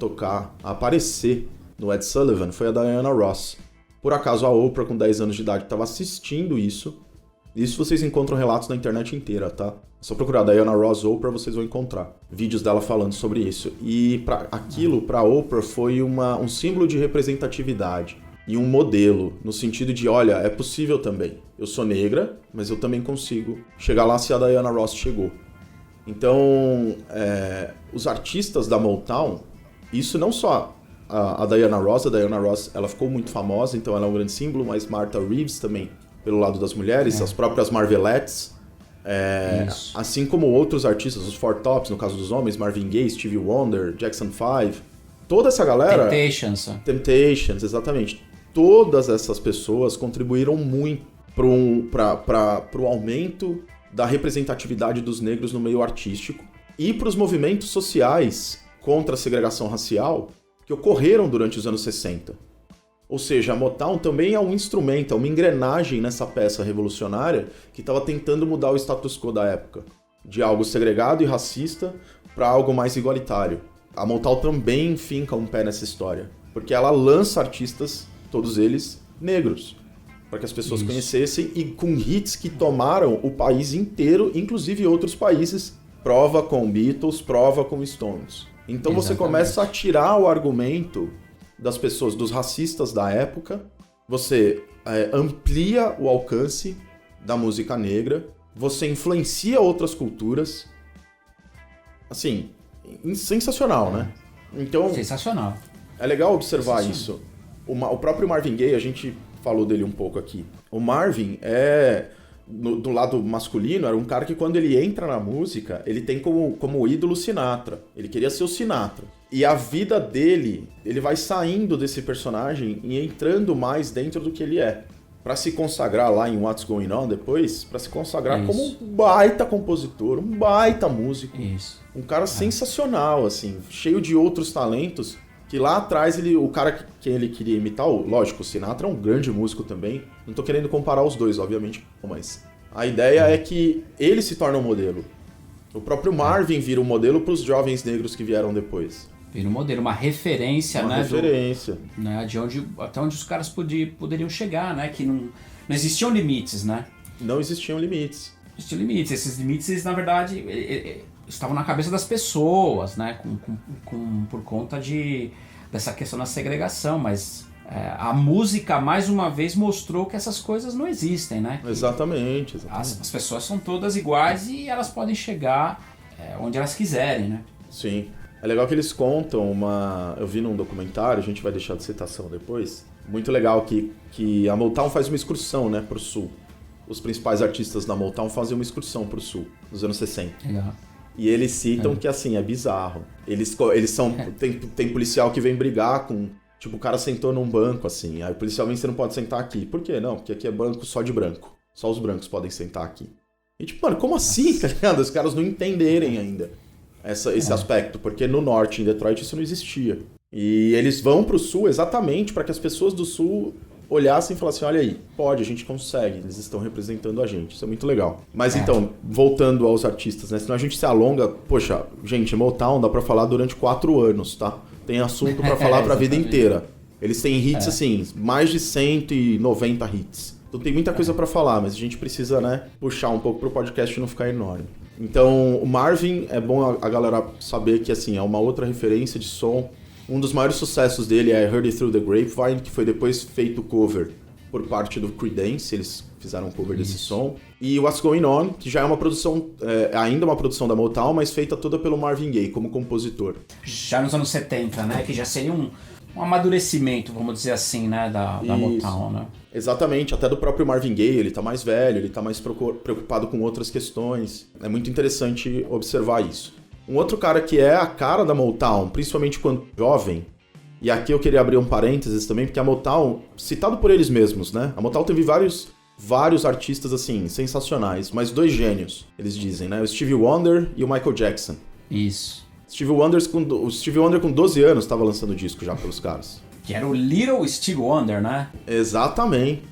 aparecer no Ed Sullivan foi a Diana Ross. Por acaso a Oprah, com 10 anos de idade, estava assistindo isso. Isso vocês encontram relatos na internet inteira, tá? É só procurar Diana Ross Oprah, vocês vão encontrar vídeos dela falando sobre isso. E aquilo, pra Oprah, foi um símbolo de representatividade. E um modelo, no sentido de, olha, é possível também. Eu sou negra, mas eu também consigo chegar lá se a Diana Ross chegou. Então, os artistas da Motown, isso não só a Diana Ross, ela ficou muito famosa, então ela é um grande símbolo, mas Martha Reeves também, pelo lado das mulheres, as próprias Marvelettes, assim como outros artistas, os Four Tops, no caso dos homens, Marvin Gaye, Stevie Wonder, Jackson 5, toda essa galera... Temptations, exatamente. Todas essas pessoas contribuíram muito para o aumento da representatividade dos negros no meio artístico e para os movimentos sociais contra a segregação racial que ocorreram durante os anos 60. Ou seja, a Motown também é um instrumento, é uma engrenagem nessa peça revolucionária que estava tentando mudar o status quo da época, de algo segregado e racista para algo mais igualitário. A Motown também finca um pé nessa história, porque ela lança artistas, todos eles, negros, para que as pessoas conhecessem, e com hits que tomaram o país inteiro, inclusive outros países. Prova com Beatles, prova com Stones. Então você começa a tirar o argumento das pessoas, dos racistas da época, você amplia o alcance da música negra, você influencia outras culturas. Assim, sensacional, né? Então, sensacional. É legal observar isso. O próprio Marvin Gaye, a gente falou dele um pouco aqui. O Marvin do lado masculino, era um cara que quando ele entra na música, ele tem como ídolo Sinatra. Ele queria ser o Sinatra. E a vida dele, ele vai saindo desse personagem e entrando mais dentro do que ele é. Pra se consagrar lá em What's Going On depois, pra se consagrar como um baita compositor, um baita músico. Isso. Um cara sensacional, assim, cheio de outros talentos, que lá atrás o cara que ele queria imitar, lógico, o Sinatra é um grande músico também, não tô querendo comparar os dois, obviamente, mas a ideia é que ele se torna um modelo. O próprio Marvin vira um modelo pros jovens negros que vieram depois. Vira um modelo, uma referência, Uma né? referência. Né, até onde os caras poderiam chegar, né? Que não existiam limites, né? Não existiam limites. Existiam limites. Esses limites, na verdade, estavam na cabeça das pessoas, né? Por conta dessa questão da segregação, mas a música, mais uma vez, mostrou que essas coisas não existem, né? Que exatamente. As pessoas são todas iguais e elas podem chegar onde elas quiserem, né? Sim. É legal que eles contam eu vi num documentário, a gente vai deixar de citação depois, muito legal que a Motown faz uma excursão, né, pro sul. Os principais artistas da Motown fazem uma excursão pro sul, nos anos 60. Legal. E eles citam que, assim, é bizarro. Eles são... Tem policial que vem brigar com... Tipo, o cara sentou num banco, assim. Aí o policial vem, você não pode sentar aqui. Por quê? Não, porque aqui é banco só de branco. Só os brancos podem sentar aqui. E tipo, mano, como assim, tá ligado? Os caras não entenderem ainda esse aspecto. Porque no norte, em Detroit, isso não existia. E eles vão pro sul exatamente para que as pessoas do sul olhassem e falassem, olha aí, pode, a gente consegue, eles estão representando a gente, isso é muito legal. Mas então, voltando aos artistas, né, senão a gente se alonga, poxa, gente, Motown dá pra falar durante 4 anos, tá? Tem assunto pra falar pra vida inteira. Eles têm hits, assim, mais de 190 hits. Então tem muita coisa pra falar, mas a gente precisa, né, puxar um pouco pro podcast não ficar enorme. Então, o Marvin, é bom a galera saber que, assim, é uma outra referência de som. Um dos maiores sucessos dele é Heard It Through the Grapevine, que foi depois feito cover por parte do Creedence, eles fizeram um cover desse som. E What's Going On, que já é uma produção, ainda uma produção da Motown, mas feita toda pelo Marvin Gaye, como compositor. Já nos anos 70, né, que já seria um amadurecimento, vamos dizer assim, né, da Motown, né? Exatamente, até do próprio Marvin Gaye, ele tá mais velho, ele tá mais preocupado com outras questões. É muito interessante observar isso. Um outro cara que é a cara da Motown, principalmente quando jovem, e aqui eu queria abrir um parênteses também, porque a Motown, citado por eles mesmos, né? A Motown teve vários artistas, assim, sensacionais, mas 2 gênios, eles dizem, né? O Stevie Wonder e o Michael Jackson. Isso. O Stevie Wonder com 12 anos estava lançando disco já pelos caras. Que era o Little Stevie Wonder, né? Exatamente.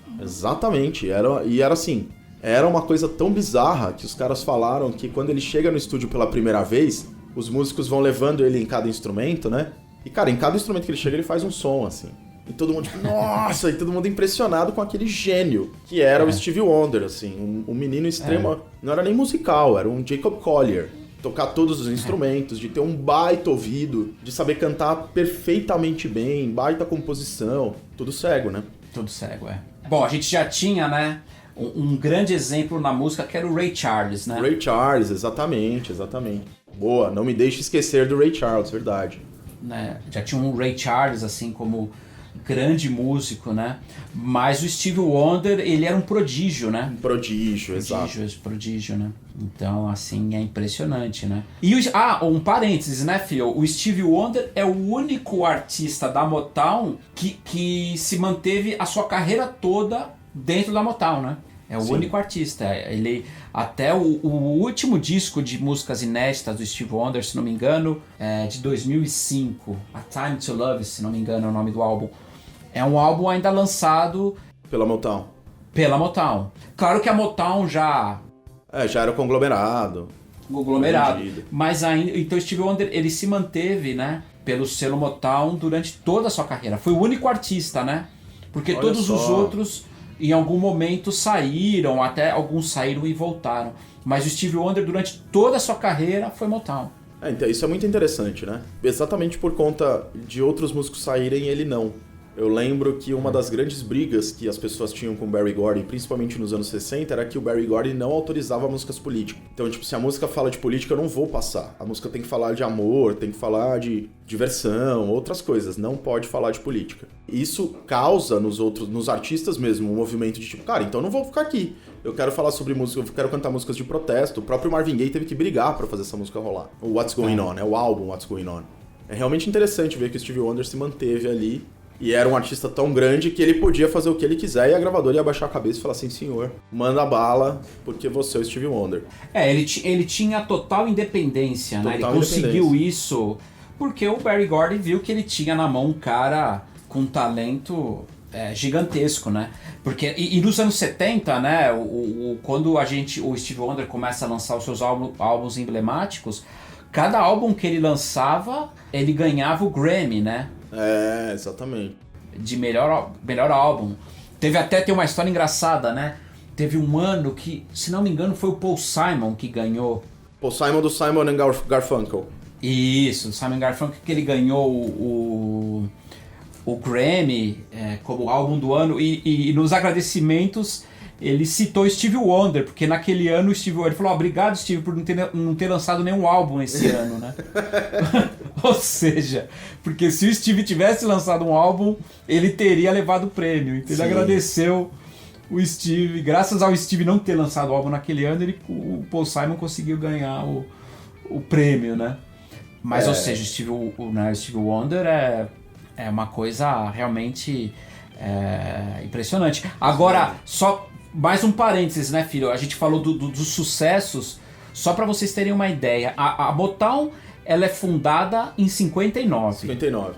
Era assim... Era uma coisa tão bizarra que os caras falaram que quando ele chega no estúdio pela primeira vez, os músicos vão levando ele em cada instrumento, né? E, cara, em cada instrumento que ele chega, ele faz um som, assim. E todo mundo, tipo, nossa! E todo mundo impressionado com aquele gênio que era o Stevie Wonder, assim. Um menino extremo... Não era nem musical, era um Jacob Collier. Tocar todos os instrumentos, de ter um baita ouvido, de saber cantar perfeitamente bem, baita composição. Tudo cego, né? Tudo cego, Bom, a gente já tinha, né? Um grande exemplo na música que era o Ray Charles, né? Ray Charles, exatamente. Boa, não me deixe esquecer do Ray Charles, verdade. Né? Já tinha um Ray Charles, assim, como grande músico, né? Mas o Stevie Wonder, ele era um prodígio, né? Prodígio, exato. Prodígio, né? Então, assim, é impressionante, né? E um parênteses, né, Phil? O Stevie Wonder é o único artista da Motown que se manteve a sua carreira toda dentro da Motown, né? É o único artista. Ele, até o último disco de músicas inéditas do Stevie Wonder, se não me engano, é de 2005. A Time to Love, se não me engano, é o nome do álbum. É um álbum ainda lançado... Pela Motown. Claro que a Motown já era conglomerado. Mas ainda... Então o Stevie Wonder, ele se manteve, né? Pelo selo Motown durante toda a sua carreira. Foi o único artista, né? Porque Olha todos só. os outros... em algum momento saíram, até alguns saíram e voltaram. Mas o Stevie Wonder, durante toda a sua carreira, foi Motown. Então isso é muito interessante, né? Exatamente por conta de outros músicos saírem, ele não. Eu lembro que uma das grandes brigas que as pessoas tinham com o Berry Gordy, principalmente nos anos 60, era que o Berry Gordy não autorizava músicas políticas. Então, tipo, se a música fala de política, eu não vou passar. A música tem que falar de amor, tem que falar de diversão, outras coisas. Não pode falar de política. Isso causa nos artistas mesmo, um movimento de tipo, cara, então eu não vou ficar aqui. Eu quero falar sobre música, eu quero cantar músicas de protesto. O próprio Marvin Gaye teve que brigar pra fazer essa música rolar. O What's Going On, né? O álbum What's Going On. É realmente interessante ver que o Stevie Wonder se manteve ali. E era um artista tão grande que ele podia fazer o que ele quiser e a gravadora ia baixar a cabeça e falar assim, senhor, manda bala, porque você é o Stevie Wonder. Ele tinha total independência, né? Ele conseguiu isso porque o Berry Gordy viu que ele tinha na mão um cara com talento gigantesco, né? Porque, e nos anos 70, né, quando o Stevie Wonder começa a lançar os seus álbuns emblemáticos, cada álbum que ele lançava, ele ganhava o Grammy, né? É, exatamente. De melhor álbum. Tem uma história engraçada, né? Teve um ano que, se não me engano, foi o Paul Simon que ganhou. Paul Simon do Simon and Garfunkel. Isso, Simon Garfunkel, que ele ganhou o Grammy como álbum do ano. E nos agradecimentos ele citou Stevie Wonder, porque naquele ano o Stevie Wonder falou: obrigado, Stevie, por não ter lançado nenhum álbum esse ano, né? Ou seja, porque se o Stevie tivesse lançado um álbum, ele teria levado o prêmio. Então ele agradeceu o Stevie. Graças ao Stevie não ter lançado o álbum naquele ano, o Paul Simon conseguiu ganhar o prêmio, né? Mas, ou seja, o Stevie Wonder é uma coisa realmente impressionante. Agora, só mais um parênteses, né, filho? A gente falou dos sucessos, só para vocês terem uma ideia. A Motown, ela é fundada em 59. 59.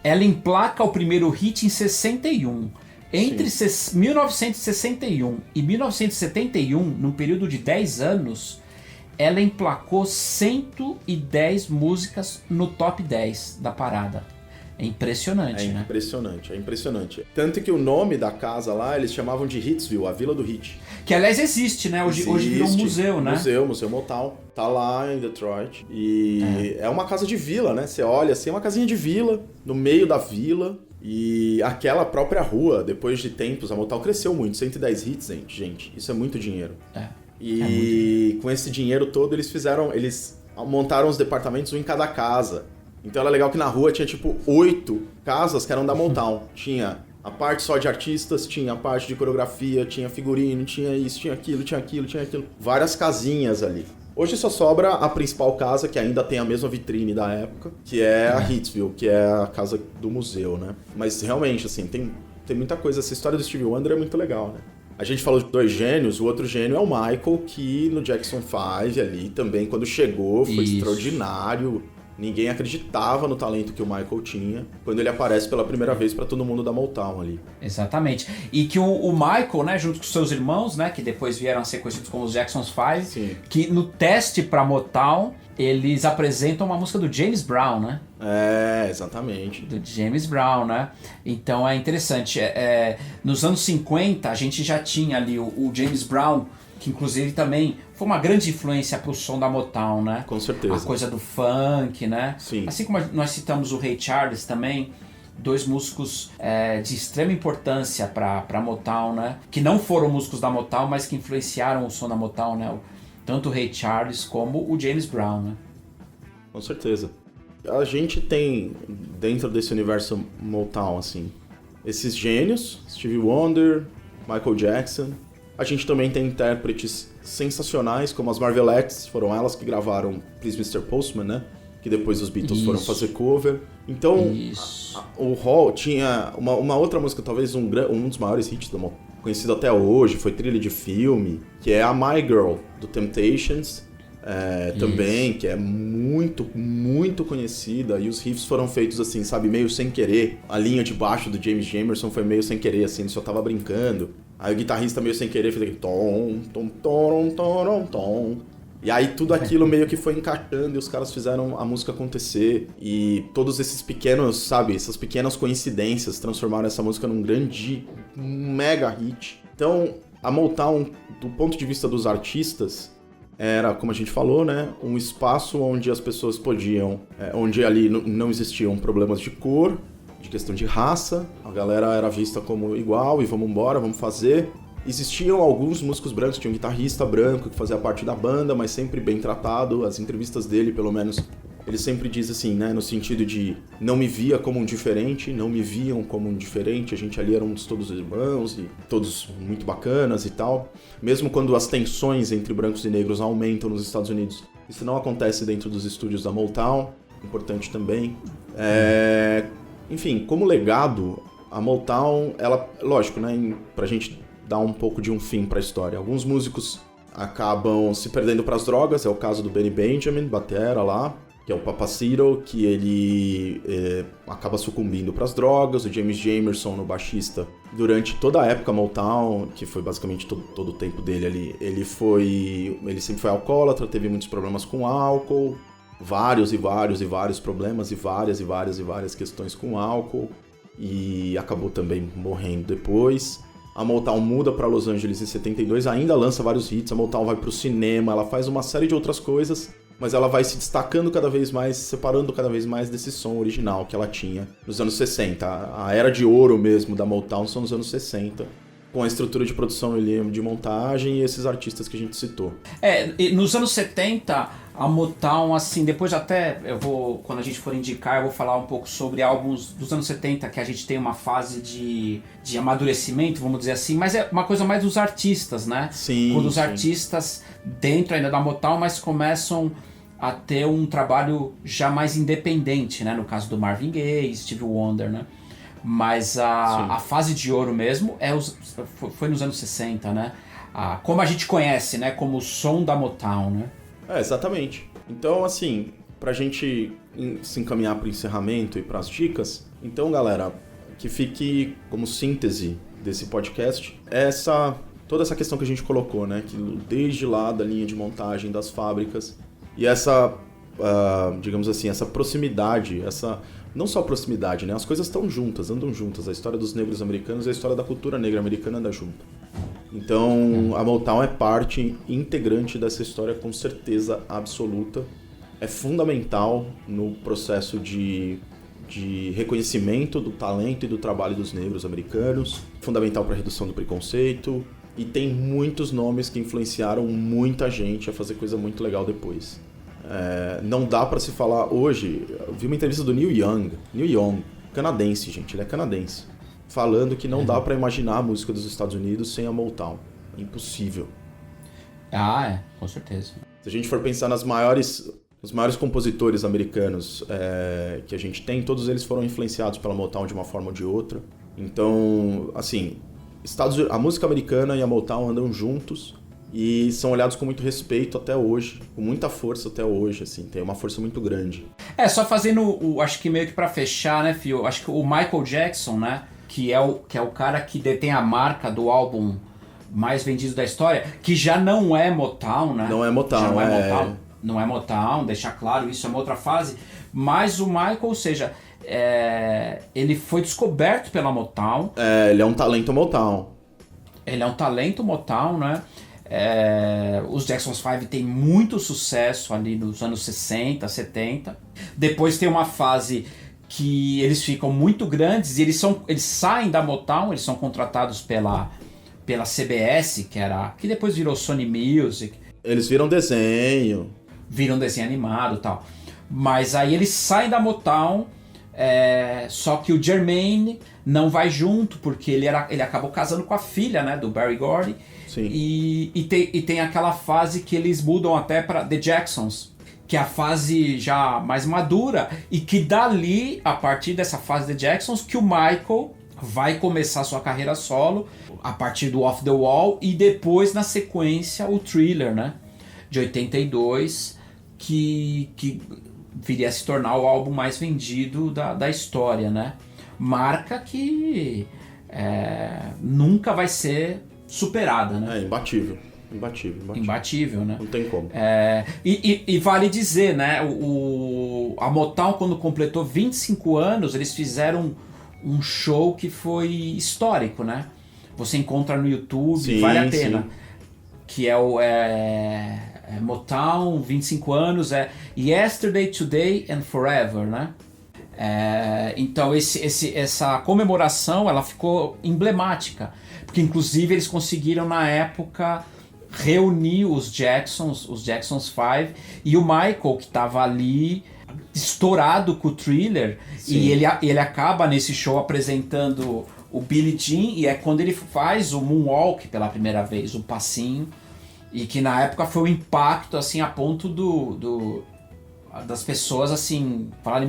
Ela emplaca o primeiro hit em 61. Entre 1961 e 1971, num período de 10 anos, ela emplacou 110 músicas no top 10 da parada. É impressionante, né? É impressionante. Tanto que o nome da casa lá, eles chamavam de Hitsville, a Vila do Hit. Que, aliás, existe, né? Hoje virou um museu, né? Museu Motown. Tá lá em Detroit. E é uma casa de vila, né? Você olha assim, é uma casinha de vila, no meio da vila. E aquela própria rua, depois de tempos, a Motown cresceu muito. 110 hits, gente. Isso é muito dinheiro. E com esse dinheiro todo, eles montaram os departamentos, um em cada casa. Então era legal que na rua tinha tipo 8 casas que eram da Motown. Tinha a parte só de artistas, tinha a parte de coreografia, tinha figurino, tinha isso, tinha aquilo. Várias casinhas ali. Hoje só sobra a principal casa, que ainda tem a mesma vitrine da época, que é a Hitsville, que é a casa do museu, né? Mas realmente, assim, tem muita coisa. Essa história do Stevie Wonder é muito legal, né? A gente falou de dois gênios, o outro gênio é o Michael, que no Jackson 5 ali também, quando chegou, foi extraordinário. Ninguém acreditava no talento que o Michael tinha quando ele aparece pela primeira vez para todo mundo da Motown ali. Exatamente. E que o Michael, né, junto com seus irmãos, né, que depois vieram a ser conhecidos como os Jackson 5, que no teste para Motown, eles apresentam uma música do James Brown, né? É, exatamente. Do James Brown, né? Então é interessante. Nos anos 50, a gente já tinha ali o James Brown, que inclusive também foi uma grande influência pro som da Motown, né? Com certeza. A coisa do funk, né? Sim. Assim como nós citamos o Ray Charles também, dois músicos de extrema importância pra Motown, né? Que não foram músicos da Motown, mas que influenciaram o som da Motown, né? Tanto o Ray Charles como o James Brown, né? Com certeza. A gente tem, dentro desse universo Motown, assim, esses gênios, Stevie Wonder, Michael Jackson. A gente também tem intérpretes sensacionais, como as Marvelettes, foram elas que gravaram Please Mr. Postman, né? Que depois os Beatles foram fazer cover. Então, o Hall tinha uma outra música, talvez um dos maiores hits da Motown, conhecido até hoje, foi trilha de filme, que é a My Girl, do Temptations, também, que é muito, muito conhecida, e os riffs foram feitos assim, sabe, meio sem querer. A linha de baixo do James Jamerson foi meio sem querer, assim, ele só tava brincando. Aí o guitarrista meio sem querer fez aquele tom, tom, tom, tom, tom. E aí tudo aquilo meio que foi encaixando e os caras fizeram a música acontecer. E todos esses pequenos, sabe, essas pequenas coincidências transformaram essa música num grande, mega hit. Então, a Motown, do ponto de vista dos artistas, era, como a gente falou, né, um espaço onde as pessoas podiam, onde ali não existiam problemas de cor de questão de raça, a galera era vista como igual e vamos embora, vamos fazer. Existiam alguns músicos brancos, tinha um guitarrista branco que fazia parte da banda, mas sempre bem tratado. As entrevistas dele, pelo menos, ele sempre diz assim, né, no sentido de não me via como um diferente, não me viam como um diferente, a gente ali éramos todos irmãos e todos muito bacanas e tal. Mesmo quando as tensões entre brancos e negros aumentam nos Estados Unidos, isso não acontece dentro dos estúdios da Motown, importante também. Enfim, como legado, a Motown, ela, lógico, né, pra gente dar um pouco de um fim pra história. Alguns músicos acabam se perdendo pras drogas, é o caso do Benny Benjamin, batera lá, que é o Papacito, que ele acaba sucumbindo para as drogas. O James Jamerson, no baixista, durante toda a época Motown, que foi basicamente todo o tempo dele ali, ele sempre foi alcoólatra, teve muitos problemas com álcool, vários problemas e várias questões com álcool, e acabou também morrendo depois. A Motown muda para Los Angeles em 72, ainda lança vários hits, a Motown vai pro cinema, ela faz uma série de outras coisas, mas ela vai se destacando cada vez mais, se separando cada vez mais desse som original que ela tinha nos anos 60. A era de ouro mesmo da Motown são nos anos 60, com a estrutura de produção e de montagem e esses artistas que a gente citou. Nos anos 70, a Motown, assim, depois até quando a gente for indicar, eu vou falar um pouco sobre álbuns dos anos 70, que a gente tem uma fase de amadurecimento, vamos dizer assim, mas é uma coisa mais dos artistas, né? Sim. Quando os artistas, dentro ainda da Motown, mas começam a ter um trabalho já mais independente, né? No caso do Marvin Gaye, Stevie Wonder, né? Mas a fase de ouro mesmo foi nos anos 60, né? Como a gente conhece, né? Como o som da Motown, né? Exatamente. Então, assim, pra gente se encaminhar pro encerramento e pras dicas, então, galera, que fique como síntese desse podcast toda essa questão que a gente colocou, né? Que desde lá da linha de montagem das fábricas e digamos assim, essa proximidade, não só proximidade, né? As coisas estão juntas, andam juntas. A história dos negros americanos e a história da cultura negra americana andam junto. Então, a Motown é parte integrante dessa história com certeza absoluta. É fundamental no processo de reconhecimento do talento e do trabalho dos negros americanos. Fundamental para a redução do preconceito. E tem muitos nomes que influenciaram muita gente a fazer coisa muito legal depois. Não dá pra se falar hoje. Eu vi uma entrevista do Neil Young, canadense, gente, ele é canadense, falando que não dá pra imaginar a música dos Estados Unidos sem a Motown. É impossível. Com certeza. Se a gente for pensar os maiores compositores americanos que a gente tem, todos eles foram influenciados pela Motown de uma forma ou de outra. Então, assim, a música americana e a Motown andam juntos. E são olhados com muito respeito até hoje, com muita força até hoje, assim, tem uma força muito grande. Só fazendo, acho que meio que pra fechar, né, Fio, acho que o Michael Jackson, né, que é o cara que detém a marca do álbum mais vendido da história, que já não é Motown, né? Não é Motown, Não é Motown, deixar claro, isso é uma outra fase, mas o Michael, ou seja, ele foi descoberto pela Motown. Ele é um talento Motown. Ele é um talento Motown, né? Os Jackson 5 tem muito sucesso ali nos anos 60, 70. Depois tem uma fase que eles ficam muito grandes e eles saem da Motown, eles são contratados pela CBS, que depois virou Sony Music. Eles viram desenho animado e tal. Mas aí eles saem da Motown, só que o Jermaine não vai junto, porque ele acabou casando com a filha, né, do Berry Gordy. Sim. E tem aquela fase que eles mudam até para The Jacksons, que é a fase já mais madura, e que dali, a partir dessa fase The Jacksons, que o Michael vai começar sua carreira solo, a partir do Off the Wall, e depois, na sequência, o Thriller, né, de 82, que viria a se tornar o álbum mais vendido da história, né? Marca que nunca vai ser superada, né? Imbatível, né? Não tem como. E vale dizer, né? A Motown, quando completou 25 anos, eles fizeram um show que foi histórico, né? Você encontra no YouTube, sim, vale a pena. Sim. Que Motown, 25 anos, Yesterday, Today and Forever, né? Então essa comemoração ela ficou emblemática, porque inclusive eles conseguiram na época reunir os Jacksons 5, e o Michael, que estava ali estourado com o Thriller. Sim. E ele acaba nesse show apresentando o Billie Jean, e é quando ele faz o Moonwalk pela primeira vez, o passinho, e que na época foi um impacto assim a ponto das pessoas assim falarem,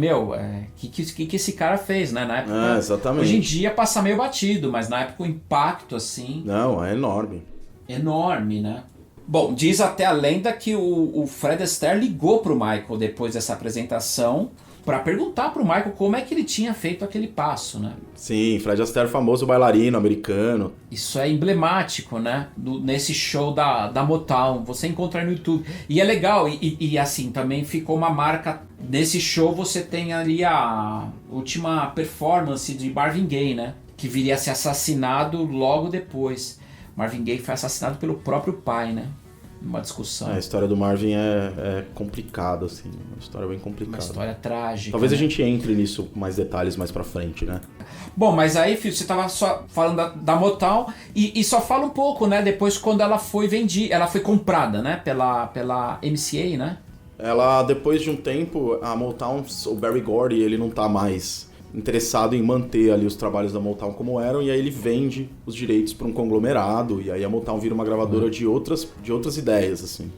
que esse cara fez, né? Na época, exatamente. Hoje em dia passa meio batido, mas na época o impacto assim... Não, é enorme. Enorme, né? Bom, diz até a lenda que o Fred Astaire ligou pro Michael depois dessa apresentação para perguntar pro Michael como é que ele tinha feito aquele passo, né? Sim, Fred Astaire, famoso bailarino americano. Isso é emblemático, né? Nesse show da Motown, você encontra no YouTube. E é legal, e assim, também ficou uma marca. Nesse show você tem ali a última performance de Marvin Gaye, né? Que viria a ser assassinado logo depois. Marvin Gaye foi assassinado pelo próprio pai, né? Uma discussão. A história do Marvin é complicada, assim. Uma história bem complicada. Uma história trágica. Talvez a gente entre nisso com mais detalhes mais pra frente, né? Bom, mas aí, filho, você tava só falando da Motown e só fala um pouco, né? Depois quando ela foi vendida, ela foi comprada, né? Pela MCA, né? Ela, depois de um tempo, a Motown, o Berry Gordy, ele não tá mais interessado em manter ali os trabalhos da Motown como eram, e aí ele vende os direitos para um conglomerado, e aí a Motown vira uma gravadora de outras ideias, assim.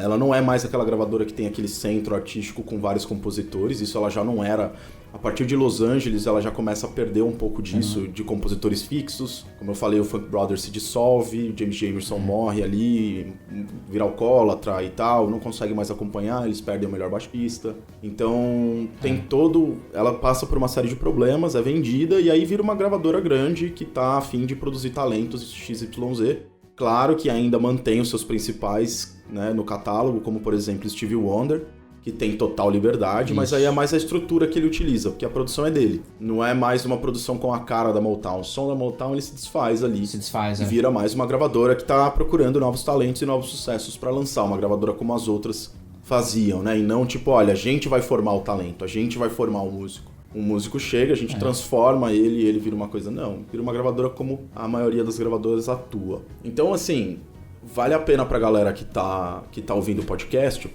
Ela não é mais aquela gravadora que tem aquele centro artístico com vários compositores, isso ela já não era. A partir de Los Angeles, ela já começa a perder um pouco disso, de compositores fixos. Como eu falei, o Funk Brothers se dissolve, James Jamerson morre ali, vira alcoólatra e tal, não consegue mais acompanhar, eles perdem o melhor baixista. Então, ela passa por uma série de problemas, é vendida, e aí vira uma gravadora grande que tá a fim de produzir talentos XYZ. Claro que ainda mantém os seus principais, né, no catálogo, como por exemplo Stevie Wonder, que tem total liberdade, isso. Mas aí é mais a estrutura que ele utiliza, porque a produção é dele. Não é mais uma produção com a cara da Motown. O som da Motown ele se desfaz ali. E vira mais uma gravadora que tá procurando novos talentos e novos sucessos para lançar. Uma gravadora como as outras faziam, né? E não tipo, olha, a gente vai formar o talento, a gente vai formar o músico. Um músico chega, a gente transforma ele e ele vira uma coisa. Não, vira uma gravadora como a maioria das gravadoras atua. Então, assim, vale a pena pra galera que tá ouvindo o podcast,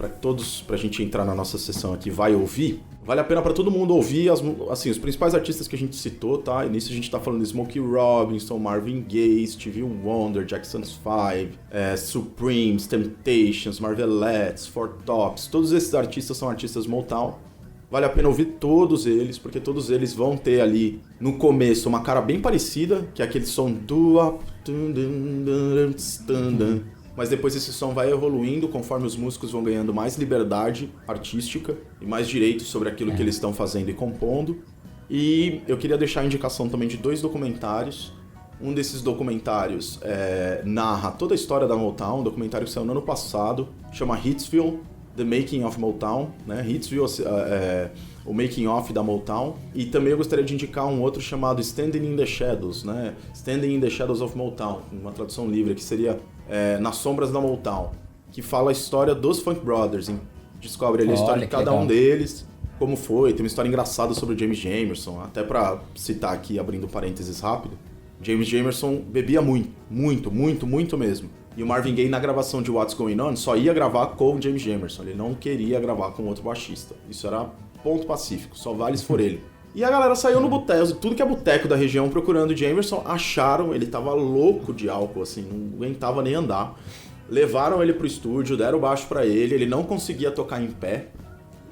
pra gente entrar na nossa sessão aqui, vai ouvir. Vale a pena pra todo mundo ouvir os principais artistas que a gente citou, tá? E nisso a gente tá falando de Smokey Robinson, Marvin Gaye, Stevie Wonder, Jackson's 5, Supremes, Temptations, Marvelettes, Four Tops. Todos esses artistas são artistas Motown. Vale a pena ouvir todos eles, porque todos eles vão ter ali, no começo, uma cara bem parecida, que é aquele som do... Mas depois esse som vai evoluindo conforme os músicos vão ganhando mais liberdade artística e mais direitos sobre aquilo que eles estão fazendo e compondo. E eu queria deixar a indicação também de 2 documentários. Um desses documentários narra toda a história da Motown, um documentário que saiu no ano passado, chama Hitsville, The Making of Motown, né? Hitsville, o Making of da Motown. E também eu gostaria de indicar um outro chamado Standing in the Shadows, né? Standing in the Shadows of Motown, uma tradução livre, que seria Nas Sombras da Motown, que fala a história dos Funk Brothers, descobre ali a história de cada um deles, como foi, tem uma história engraçada sobre o James Jamerson, até pra citar aqui, abrindo parênteses rápido, James Jamerson bebia muito mesmo. E o Marvin Gaye, na gravação de What's Going On, só ia gravar com o James Jamerson. Ele não queria gravar com outro baixista. Isso era ponto pacífico, só vale se for ele. E a galera saiu no boteco, tudo que é boteco da região procurando o Jamerson, acharam, ele tava louco de álcool, assim, não aguentava nem andar. Levaram ele pro estúdio, deram o baixo pra ele não conseguia tocar em pé.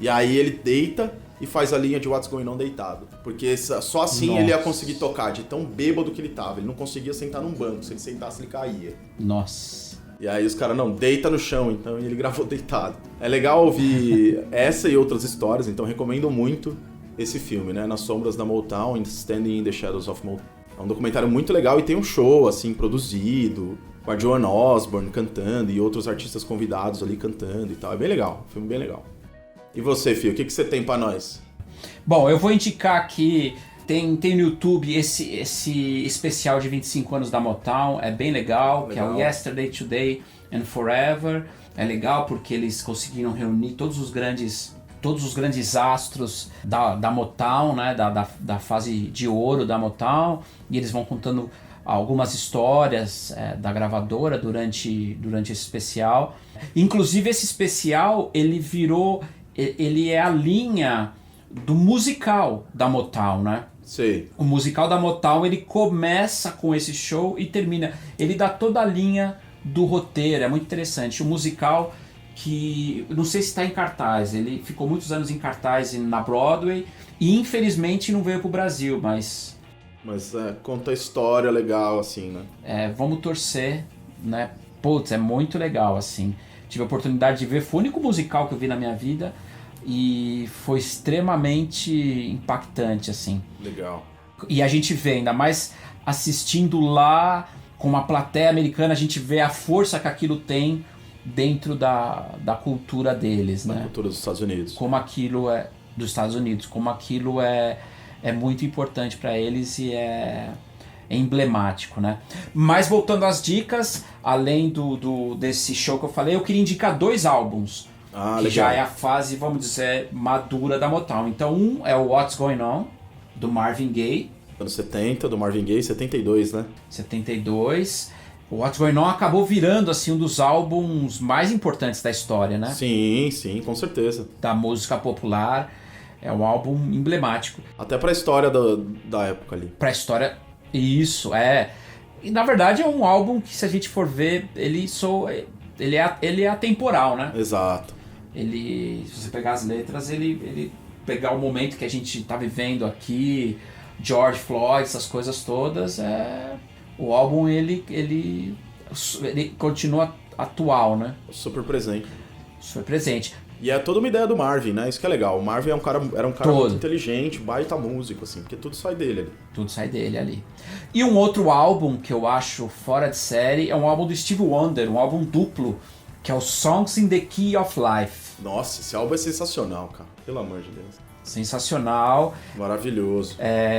E aí ele deita e faz a linha de What's Going On deitado. Porque só assim ele ia conseguir tocar, de tão bêbado que ele tava. Ele não conseguia sentar num banco, se ele sentasse ele caía. Nossa. E aí os caras, não, deita no chão, então ele gravou deitado. É legal ouvir essa e outras histórias, então recomendo muito esse filme, né? Nas Sombras da Motown, Standing in the Shadows of Motown. É um documentário muito legal e tem um show, assim, produzido, com a Joan Osborne cantando e outros artistas convidados ali cantando e tal. É bem legal, um filme bem legal. E você, Fio, o que você tem pra nós? Bom, eu vou indicar aqui, tem no YouTube esse especial de 25 anos da Motown, é bem legal, que é o Yesterday, Today and Forever. É legal porque eles conseguiram reunir todos os grandes todos os grandes astros da Motown, né? Da fase de ouro da Motown, e eles vão contando algumas histórias da gravadora durante esse especial. Inclusive esse especial, ele é a linha do musical da Motown, né? Sei. O musical da Motown, ele começa com esse show e termina. Ele dá toda a linha do roteiro, é muito interessante. O musical que, não sei se está em cartaz, ele ficou muitos anos em cartaz na Broadway e infelizmente não veio pro Brasil, mas conta a história legal, assim, né? Vamos torcer, né? Putz, é muito legal, assim. Tive a oportunidade de ver, foi o único musical que eu vi na minha vida e foi extremamente impactante, assim. Legal. E a gente vê, ainda mais assistindo lá com uma plateia americana, a gente vê a força que aquilo tem dentro da cultura deles, né? Da cultura dos Estados Unidos. Como aquilo é dos Estados Unidos, como aquilo é muito importante para eles e é emblemático, né? Mas voltando às dicas, além desse show que eu falei, eu queria indicar 2 álbuns. Que legal. Já é a fase, vamos dizer, madura da Motown. Então, um é o What's Going On, do Marvin Gaye. Anos 70, do Marvin Gaye, 72, né? 72. O What's Going On acabou virando assim, um dos álbuns mais importantes da história, né? Sim, com certeza. Da música popular. É um álbum emblemático. Até pra história da época ali. Pra história, isso, E na verdade é um álbum que, se a gente for ver, ele é atemporal, né? Exato. Se você pegar as letras, ele pegar o momento que a gente tá vivendo aqui, George Floyd, essas coisas todas, o álbum ele continua atual, né? Super presente. Super presente. E é toda uma ideia do Marvin, né? Isso que é legal. O Marvin era um cara muito inteligente, baita músico, assim, porque tudo sai dele ali. Tudo sai dele ali. E um outro álbum que eu acho fora de série é um álbum do Stevie Wonder, um álbum duplo, que é o Songs in the Key of Life. Nossa, esse álbum é sensacional, cara. Pelo amor de Deus. Sensacional. Maravilhoso.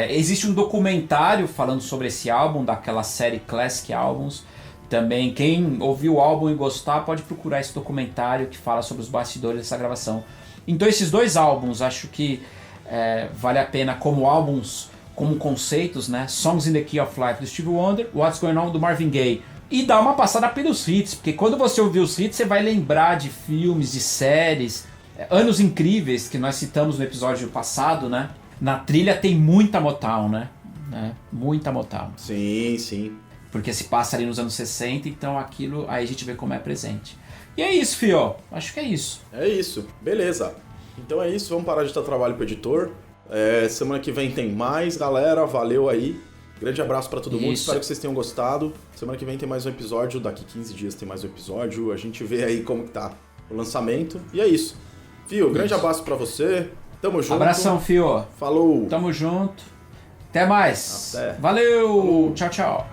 Existe um documentário falando sobre esse álbum, daquela série Classic Albums. Também, quem ouviu o álbum e gostar, pode procurar esse documentário que fala sobre os bastidores dessa gravação. Então esses 2 álbuns, acho que vale a pena como álbuns, como conceitos, né? Songs in the Key of Life do Stevie Wonder, What's Going On do Marvin Gaye. E dá uma passada pelos hits, porque quando você ouvir os hits, você vai lembrar de filmes, de séries, Anos Incríveis, que nós citamos no episódio passado, né? Na trilha tem muita Motown, né? Muita Motown. Sim. Porque se passa ali nos anos 60, então aquilo, aí a gente vê como é presente. E é isso, fio. Acho que é isso. É isso. Beleza. Então é isso. Vamos parar de dar trabalho pro editor. Semana que vem tem mais, galera. Valeu aí. Grande abraço pra todo mundo. Espero que vocês tenham gostado. Semana que vem tem mais um episódio. Daqui 15 dias tem mais um episódio. A gente vê aí como que tá o lançamento. E é isso. Fio, grande abraço pra você. Tamo junto. Abração, fio. Falou. Tamo junto. Até mais. Até. Valeu. Falou. Tchau, tchau.